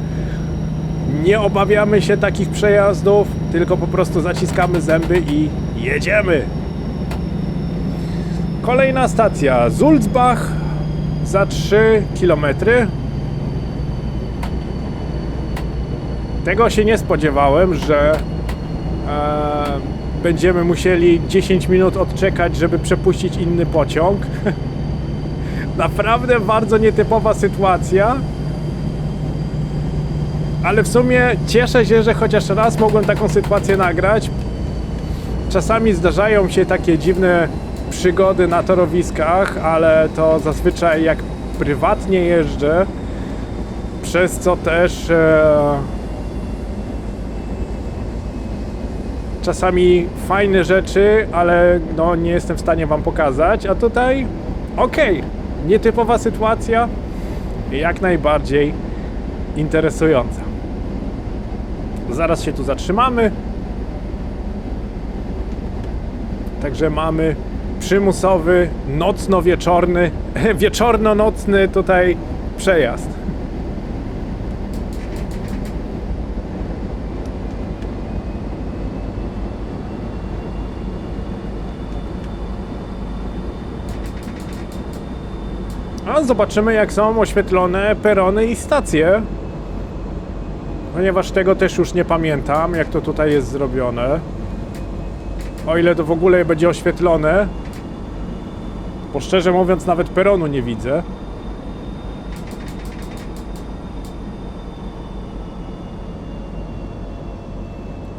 [SPEAKER 1] nie obawiamy się takich przejazdów, tylko po prostu zaciskamy zęby i jedziemy. Kolejna stacja, Sulzbach, za 3 km. Tego się nie spodziewałem, że będziemy musieli 10 minut odczekać, żeby przepuścić inny pociąg. Naprawdę bardzo nietypowa sytuacja. Ale w sumie cieszę się, że chociaż raz mogłem taką sytuację nagrać. Czasami zdarzają się takie dziwne przygody na torowiskach, ale to zazwyczaj jak prywatnie jeżdżę, przez co też czasami fajne rzeczy, ale no nie jestem w stanie wam pokazać, a tutaj okej, nietypowa sytuacja, jak najbardziej interesująca. Zaraz się tu zatrzymamy. Także mamy przymusowy, nocno-wieczorny, wieczorno-nocny tutaj przejazd. A zobaczymy, jak są oświetlone perony i stacje. Ponieważ tego też już nie pamiętam, jak to tutaj jest zrobione. O ile to w ogóle będzie oświetlone. Bo szczerze mówiąc nawet peronu nie widzę.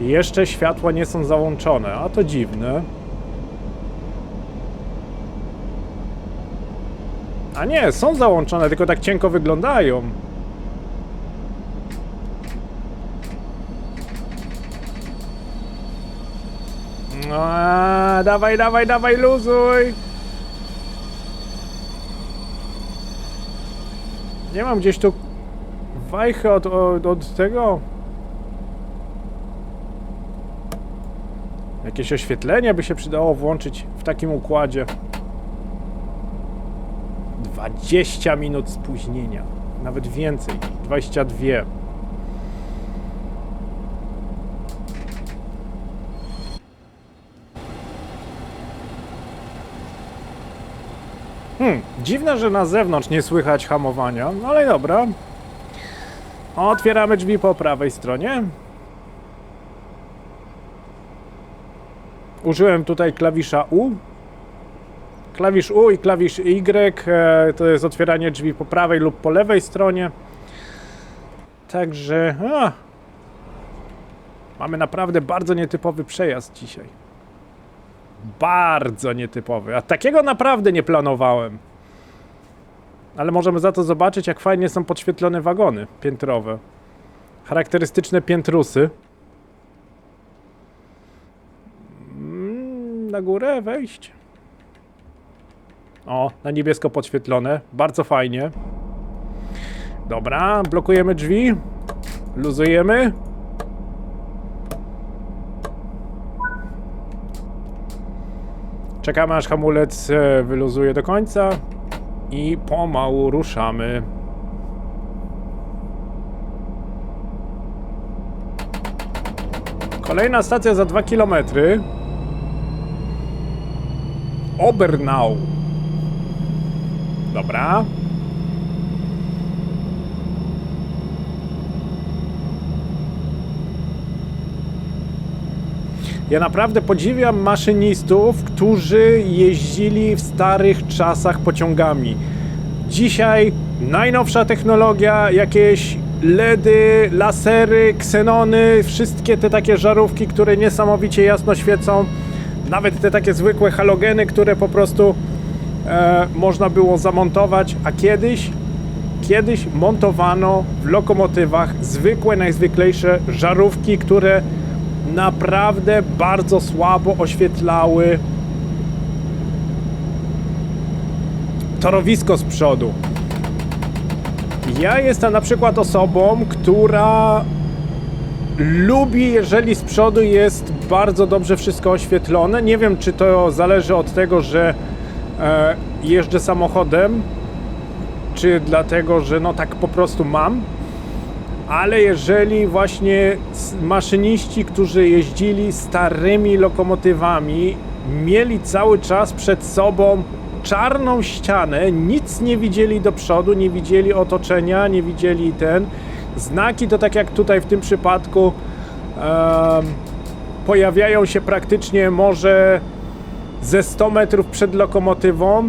[SPEAKER 1] Jeszcze światła nie są załączone, a to dziwne. A nie, są załączone, tylko tak cienko wyglądają. Dawaj, dawaj, dawaj, luzuj! Nie mam gdzieś tu wajchy od tego? Jakieś oświetlenie by się przydało włączyć w takim układzie. 20 minut spóźnienia. Nawet więcej. 22. Dziwne, że na zewnątrz nie słychać hamowania, no ale dobra. Otwieramy drzwi po prawej stronie. Użyłem tutaj klawisza U. Klawisz U i klawisz Y to jest otwieranie drzwi po prawej lub po lewej stronie. Także mamy naprawdę bardzo nietypowy przejazd dzisiaj. Bardzo nietypowy, a takiego naprawdę nie planowałem. Ale możemy za to zobaczyć, jak fajnie są podświetlone wagony piętrowe. Charakterystyczne piętrusy. Na górę wejść. O, na niebiesko podświetlone. Bardzo fajnie. Dobra, blokujemy drzwi. Luzujemy. Czekamy, aż hamulec wyluzuje do końca. I pomału ruszamy. Kolejna stacja za 2 km. Obernau. Dobra. Ja naprawdę podziwiam maszynistów, którzy jeździli w starych czasach pociągami. Dzisiaj najnowsza technologia, jakieś LEDy, lasery, ksenony, wszystkie te takie żarówki, które niesamowicie jasno świecą. Nawet te takie zwykłe halogeny, które po prostu można było zamontować, a kiedyś montowano w lokomotywach zwykłe, najzwyklejsze żarówki, które naprawdę bardzo słabo oświetlały torowisko z przodu. Ja jestem na przykład osobą, która lubi, jeżeli z przodu jest bardzo dobrze wszystko oświetlone. Nie wiem, czy to zależy od tego, że jeżdżę samochodem, czy dlatego, że no tak po prostu mam. Ale jeżeli właśnie maszyniści, którzy jeździli starymi lokomotywami, mieli cały czas przed sobą czarną ścianę, nic nie widzieli do przodu, nie widzieli otoczenia, nie widzieli znaki, to tak jak tutaj w tym przypadku pojawiają się praktycznie może ze 100 metrów przed lokomotywą.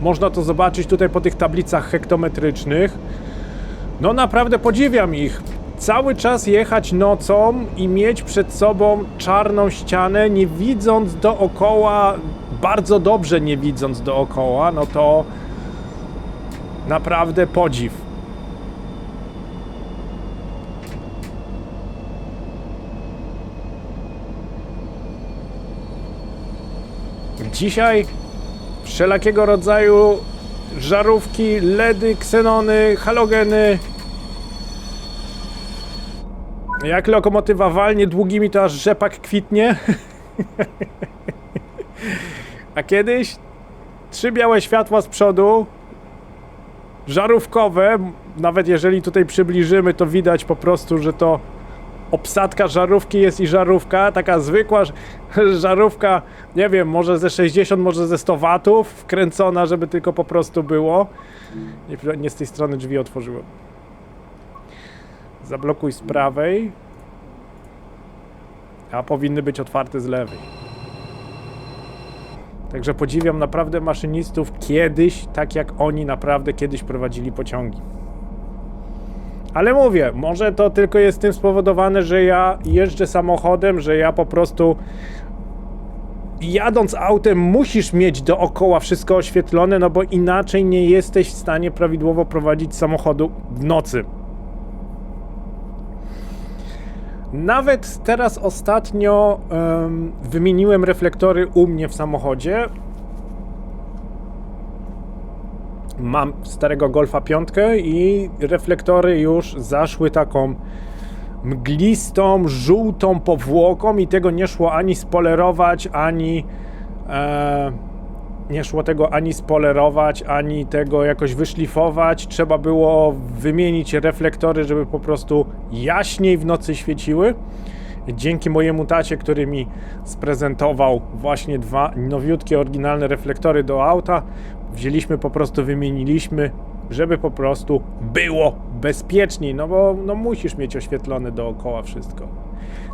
[SPEAKER 1] Można to zobaczyć tutaj po tych tablicach hektometrycznych. No naprawdę podziwiam ich. Cały czas jechać nocą i mieć przed sobą czarną ścianę, nie widząc dookoła, bardzo dobrze nie widząc dookoła, no to naprawdę podziw. Dzisiaj wszelakiego rodzaju żarówki, LEDy, ksenony, halogeny. Jak lokomotywa walnie długimi, to aż rzepak kwitnie. A kiedyś 3 białe światła z przodu, żarówkowe, nawet jeżeli tutaj przybliżymy, to widać po prostu, że to obsadka żarówki jest i żarówka, taka zwykła żarówka, nie wiem, może ze 60, może ze 100 watów, wkręcona, żeby tylko po prostu było. Nie z tej strony drzwi otworzyłem. Zablokuj z prawej, a powinny być otwarte z lewej. Także podziwiam naprawdę maszynistów kiedyś, tak jak oni naprawdę kiedyś prowadzili pociągi. Ale mówię, może to tylko jest tym spowodowane, że ja jeżdżę samochodem, że ja po prostu jadąc autem musisz mieć dookoła wszystko oświetlone, no bo inaczej nie jesteś w stanie prawidłowo prowadzić samochodu w nocy. Nawet teraz ostatnio wymieniłem reflektory u mnie w samochodzie. Mam starego Golfa 5 i reflektory już zaszły taką mglistą, żółtą powłoką i tego nie szło ani spolerować, ani tego jakoś wyszlifować. Trzeba było wymienić reflektory, żeby po prostu jaśniej w nocy świeciły. Dzięki mojemu tacie, który mi sprezentował właśnie 2 nowiutkie, oryginalne reflektory do auta, wzięliśmy, po prostu wymieniliśmy, żeby po prostu było bezpieczniej, no bo no musisz mieć oświetlone dookoła wszystko.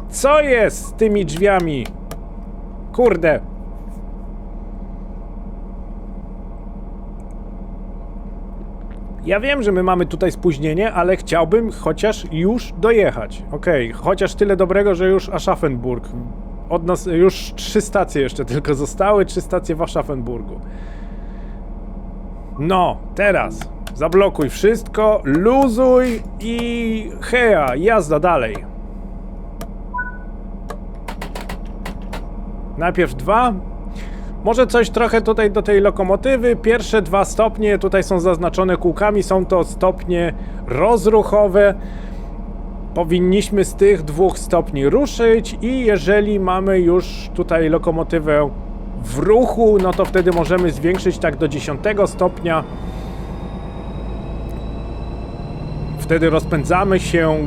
[SPEAKER 1] Co jest z tymi drzwiami? Kurde. Ja wiem, że my mamy tutaj spóźnienie, ale chciałbym chociaż już dojechać. Okej, chociaż tyle dobrego, że już Aschaffenburg. Od nas już 3 stacje jeszcze tylko zostały, 3 stacje w Aschaffenburgu. No, teraz zablokuj wszystko, luzuj i heja, jazda dalej. Najpierw 2. Może coś trochę tutaj do tej lokomotywy. Pierwsze 2 stopnie tutaj są zaznaczone kółkami, są to stopnie rozruchowe. Powinniśmy z tych 2 stopni ruszyć i jeżeli mamy już tutaj lokomotywę w ruchu, no to wtedy możemy zwiększyć tak do 10 stopnia. Wtedy rozpędzamy się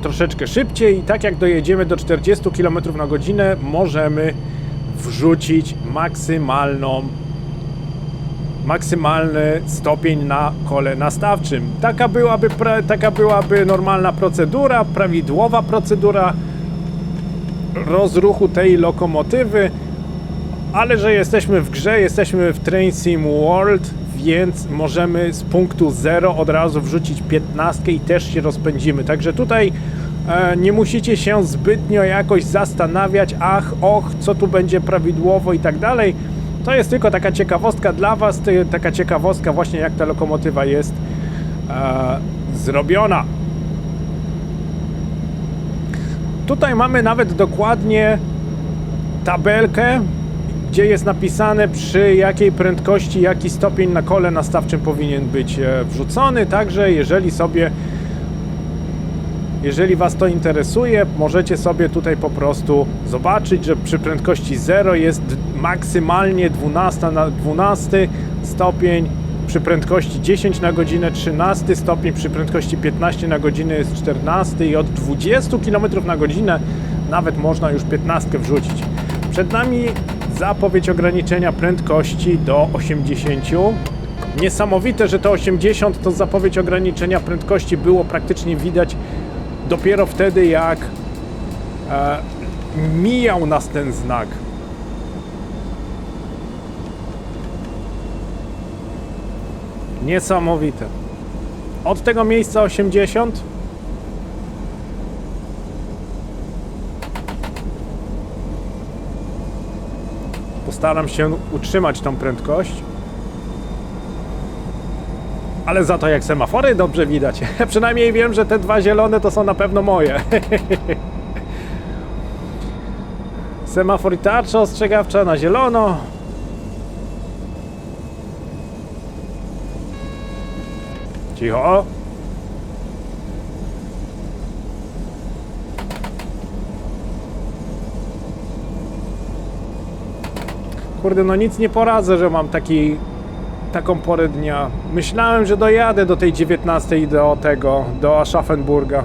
[SPEAKER 1] troszeczkę szybciej i tak jak dojedziemy do 40 km na godzinę, możemy wrzucić maksymalny stopień na kole nastawczym. Taka byłaby normalna procedura, prawidłowa procedura rozruchu tej lokomotywy, ale że jesteśmy w grze, jesteśmy w Train Sim World, więc możemy z punktu 0 od razu wrzucić 15 i też się rozpędzimy. Także tutaj nie musicie się zbytnio jakoś zastanawiać, co tu będzie prawidłowo i tak dalej. To jest tylko taka ciekawostka dla Was, taka ciekawostka właśnie jak ta lokomotywa jest zrobiona. Tutaj mamy nawet dokładnie tabelkę, gdzie jest napisane przy jakiej prędkości, jaki stopień na kole nastawczym powinien być wrzucony, także jeżeli Was to interesuje, możecie sobie tutaj po prostu zobaczyć, że przy prędkości 0 jest maksymalnie 12 stopień, przy prędkości 10 na godzinę 13 stopień, przy prędkości 15 na godzinę jest 14 i od 20 km na godzinę nawet można już 15 wrzucić. Przed nami zapowiedź ograniczenia prędkości do 80. Niesamowite, że to 80 to zapowiedź ograniczenia prędkości było praktycznie widać dopiero wtedy, jak Mijał nas ten znak. Niesamowite. Od tego miejsca 80. Postaram się utrzymać tą prędkość. Ale za to jak semafory dobrze widać. Przynajmniej wiem, że te dwa zielone to są na pewno moje. Semafor i tarcza ostrzegawcza na zielono. Cicho. Kurde, no nic nie poradzę, że mam taką porę dnia. Myślałem, że dojadę do tej 19 do Aschaffenburga.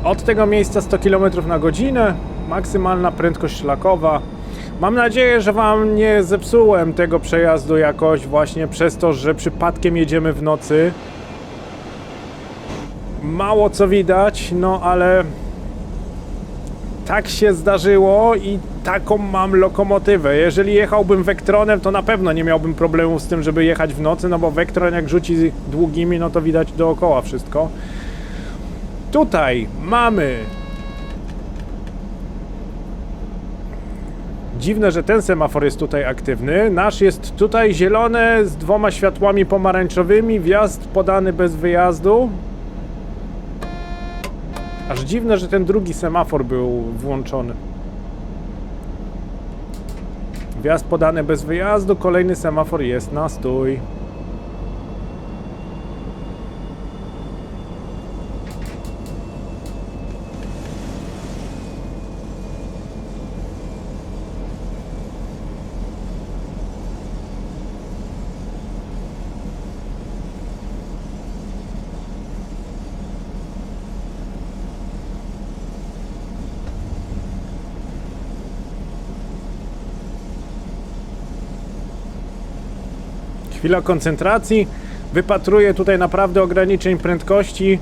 [SPEAKER 1] Od tego miejsca 100 km na godzinę, maksymalna prędkość szlakowa. Mam nadzieję, że wam nie zepsułem tego przejazdu jakoś właśnie przez to, że przypadkiem jedziemy w nocy. Mało co widać, no ale tak się zdarzyło i taką mam lokomotywę. Jeżeli jechałbym Vectronem, to na pewno nie miałbym problemu z tym, żeby jechać w nocy, no bo Vectron jak rzuci długimi, no to widać dookoła wszystko. Tutaj mamy... Dziwne, że ten semafor jest tutaj aktywny. Nasz jest tutaj zielony z dwoma światłami pomarańczowymi. Wjazd podany bez wyjazdu. Aż dziwne, że ten drugi semafor był włączony. Wjazd podany bez wyjazdu. Kolejny semafor jest na stój. Chwila koncentracji. Wypatruję tutaj naprawdę ograniczeń prędkości.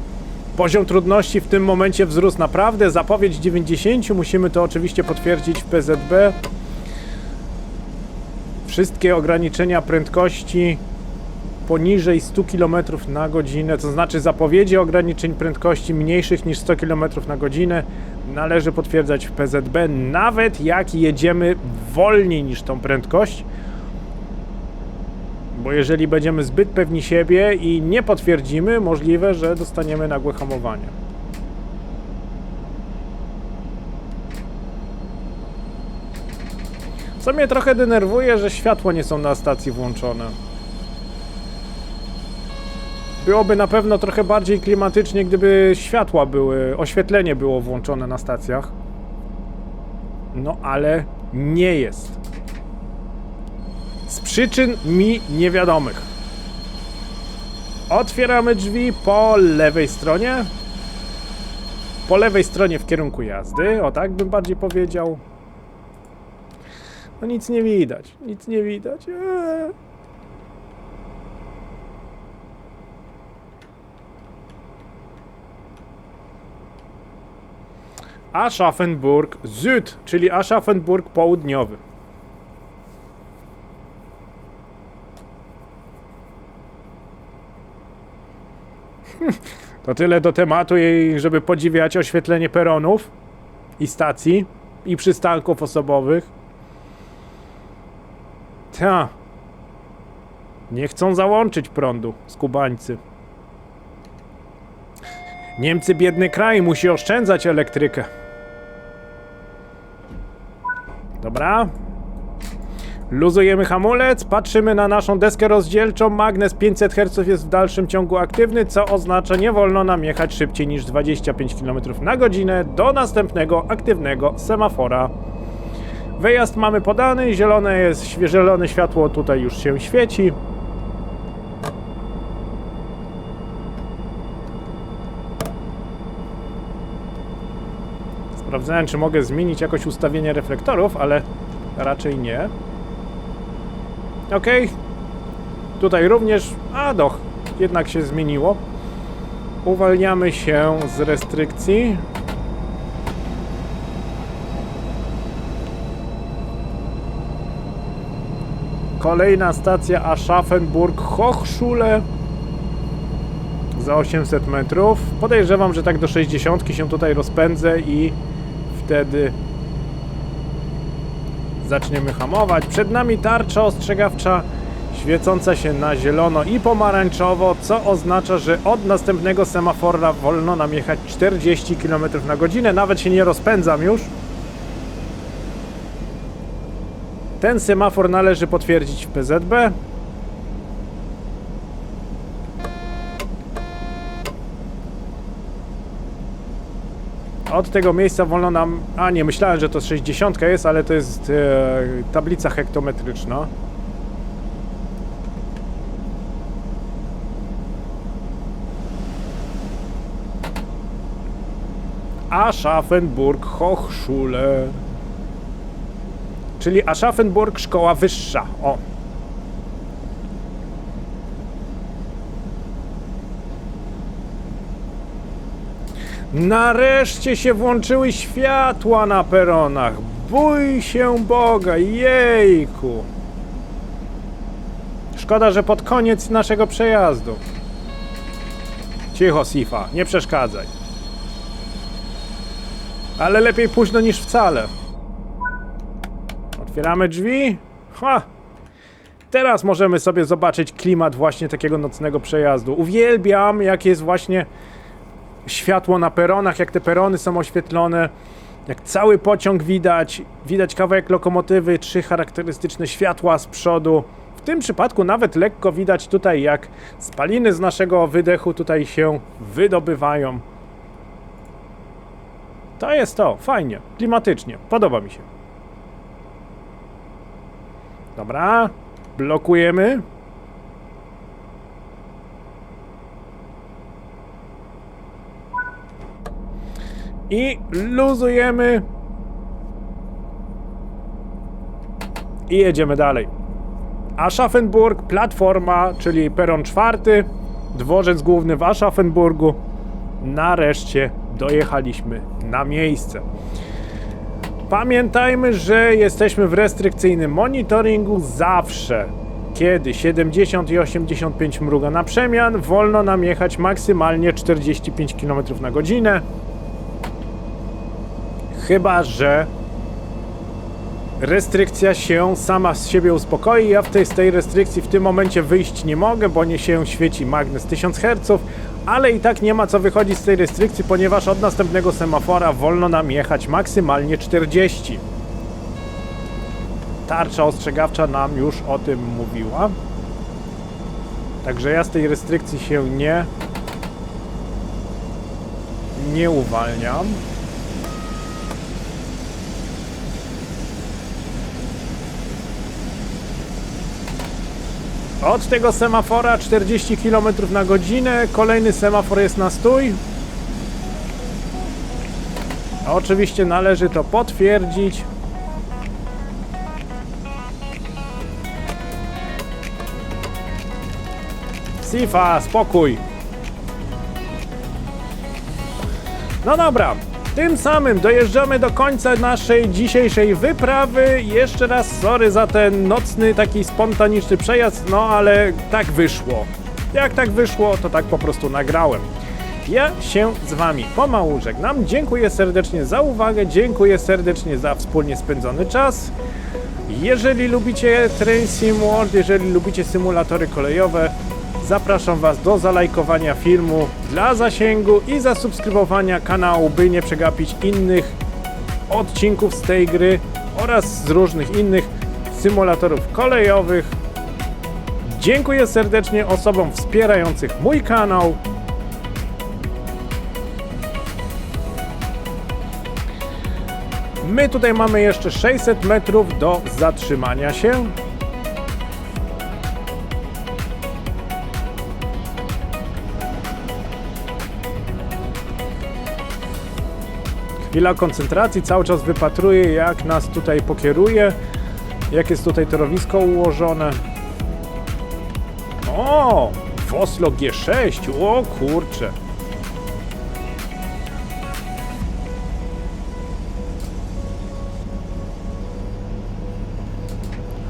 [SPEAKER 1] Poziom trudności w tym momencie wzrósł naprawdę. Zapowiedź 90. Musimy to oczywiście potwierdzić w PZB. Wszystkie ograniczenia prędkości poniżej 100 km na godzinę, to znaczy zapowiedzi ograniczeń prędkości mniejszych niż 100 km na godzinę należy potwierdzać w PZB, nawet jak jedziemy wolniej niż tą prędkość. Bo jeżeli będziemy zbyt pewni siebie i nie potwierdzimy, możliwe, że dostaniemy nagłe hamowanie. Co mnie trochę denerwuje, że światła nie są na stacji włączone. Byłoby na pewno trochę bardziej klimatycznie, gdyby światła były, oświetlenie było włączone na stacjach. No ale nie jest. Z przyczyn mi niewiadomych. Otwieramy drzwi po lewej stronie. Po lewej stronie w kierunku jazdy. O tak bym bardziej powiedział. No nic nie widać. Nic nie widać. Aschaffenburg Süd, czyli Aschaffenburg Południowy. To tyle do tematu, żeby podziwiać oświetlenie peronów i stacji i przystanków osobowych. Ta. Nie chcą załączyć prądu, skubańcy. Niemcy, biedny kraj, musi oszczędzać elektrykę. Dobra. Luzujemy hamulec, patrzymy na naszą deskę rozdzielczą. Magnes 500 Hz jest w dalszym ciągu aktywny, co oznacza, nie wolno nam jechać szybciej niż 25 km na godzinę do następnego aktywnego semafora. Wyjazd mamy podany, zielone światło tutaj już się świeci. Sprawdzałem, czy mogę zmienić jakoś ustawienie reflektorów, ale raczej nie. Ok. Tutaj również... jednak się zmieniło. Uwalniamy się z restrykcji. Kolejna stacja Aschaffenburg-Hochschule za 800 metrów. Podejrzewam, że tak do 60 się tutaj rozpędzę i wtedy zaczniemy hamować. Przed nami tarcza ostrzegawcza świecąca się na zielono i pomarańczowo, co oznacza, że od następnego semafora wolno nam jechać 40 km na godzinę. Nawet się nie rozpędzam już. Ten semafor należy potwierdzić w PZB. Od tego miejsca wolno nam... A nie, myślałem, że to 60 jest, ale to jest tablica hektometryczna. Aschaffenburg Hochschule. Czyli Aschaffenburg Szkoła Wyższa. O. Nareszcie się włączyły światła na peronach. Bój się Boga, jejku. Szkoda, że pod koniec naszego przejazdu. Cicho, Sifa, nie przeszkadzaj. Ale lepiej późno niż wcale. Otwieramy drzwi. Ha! Teraz możemy sobie zobaczyć klimat właśnie takiego nocnego przejazdu. Uwielbiam, jak jest właśnie światło na peronach, jak te perony są oświetlone, jak cały pociąg widać. Widać kawałek lokomotywy, 3 charakterystyczne światła z przodu. W tym przypadku nawet lekko widać tutaj, jak spaliny z naszego wydechu tutaj się wydobywają. To jest to, fajnie, klimatycznie, podoba mi się. Dobra, blokujemy. I luzujemy. I jedziemy dalej. Aschaffenburg, platforma, czyli peron 4, dworzec główny w Aschaffenburgu. Nareszcie dojechaliśmy na miejsce. Pamiętajmy, że jesteśmy w restrykcyjnym monitoringu zawsze. Kiedy 70 i 85 mruga na przemian, wolno nam jechać maksymalnie 45 km na godzinę. Chyba że restrykcja się sama z siebie uspokoi. Ja z tej restrykcji w tym momencie wyjść nie mogę, bo nie się świeci magnes 1000 Hz, ale i tak nie ma co wychodzić z tej restrykcji, ponieważ od następnego semafora wolno nam jechać maksymalnie 40. Tarcza ostrzegawcza nam już o tym mówiła. Także ja z tej restrykcji się nie uwalniam. Od tego semafora 40 km na godzinę, kolejny semafor jest na stój. Oczywiście należy to potwierdzić. Sifa, spokój. No dobra. Tym samym dojeżdżamy do końca naszej dzisiejszej wyprawy. Jeszcze raz sorry za ten nocny, taki spontaniczny przejazd, no ale tak wyszło. Jak tak wyszło, to tak po prostu nagrałem. Ja się z wami pomału żegnam. Dziękuję serdecznie za uwagę, dziękuję serdecznie za wspólnie spędzony czas. Jeżeli lubicie Train Sim World, jeżeli lubicie symulatory kolejowe, zapraszam was do zalajkowania filmu dla zasięgu i zasubskrybowania kanału, by nie przegapić innych odcinków z tej gry oraz z różnych innych symulatorów kolejowych. Dziękuję serdecznie osobom wspierających mój kanał. My tutaj mamy jeszcze 600 metrów do zatrzymania się. Chwila koncentracji, cały czas wypatruję, jak nas tutaj pokieruje, jak jest tutaj torowisko ułożone. O! Oslo G6, o kurczę.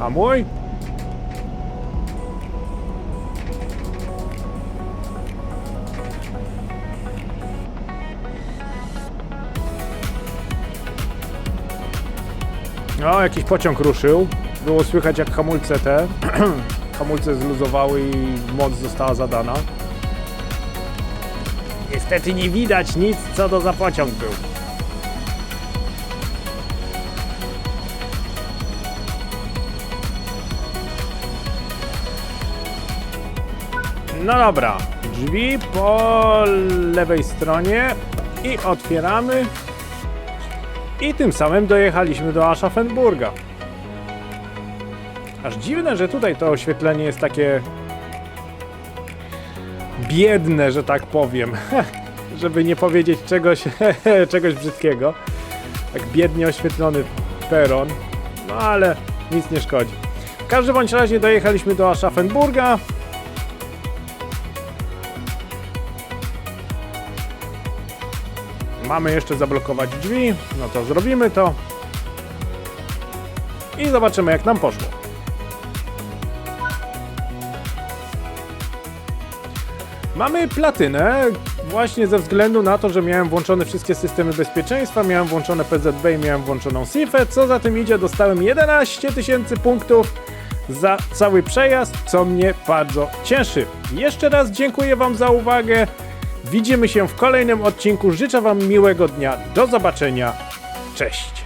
[SPEAKER 1] Hamuj. No, jakiś pociąg ruszył. Było słychać, jak hamulce hamulce zluzowały i moc została zadana. Niestety nie widać nic, co to za pociąg był. No dobra, drzwi po lewej stronie i otwieramy. I tym samym dojechaliśmy do Aschaffenburga. Aż dziwne, że tutaj to oświetlenie jest takie biedne, że tak powiem. Żeby nie powiedzieć czegoś brzydkiego. Tak biednie oświetlony peron. No ale nic nie szkodzi. W każdym bądź razie dojechaliśmy do Aschaffenburga. Mamy jeszcze zablokować drzwi. No to zrobimy to. I zobaczymy, jak nam poszło. Mamy platynę, właśnie ze względu na to, że miałem włączone wszystkie systemy bezpieczeństwa, miałem włączone PZB i miałem włączoną SIFę, co za tym idzie, dostałem 11 000 punktów za cały przejazd, co mnie bardzo cieszy. Jeszcze raz dziękuję Wam za uwagę, widzimy się w kolejnym odcinku, życzę Wam miłego dnia, do zobaczenia, cześć!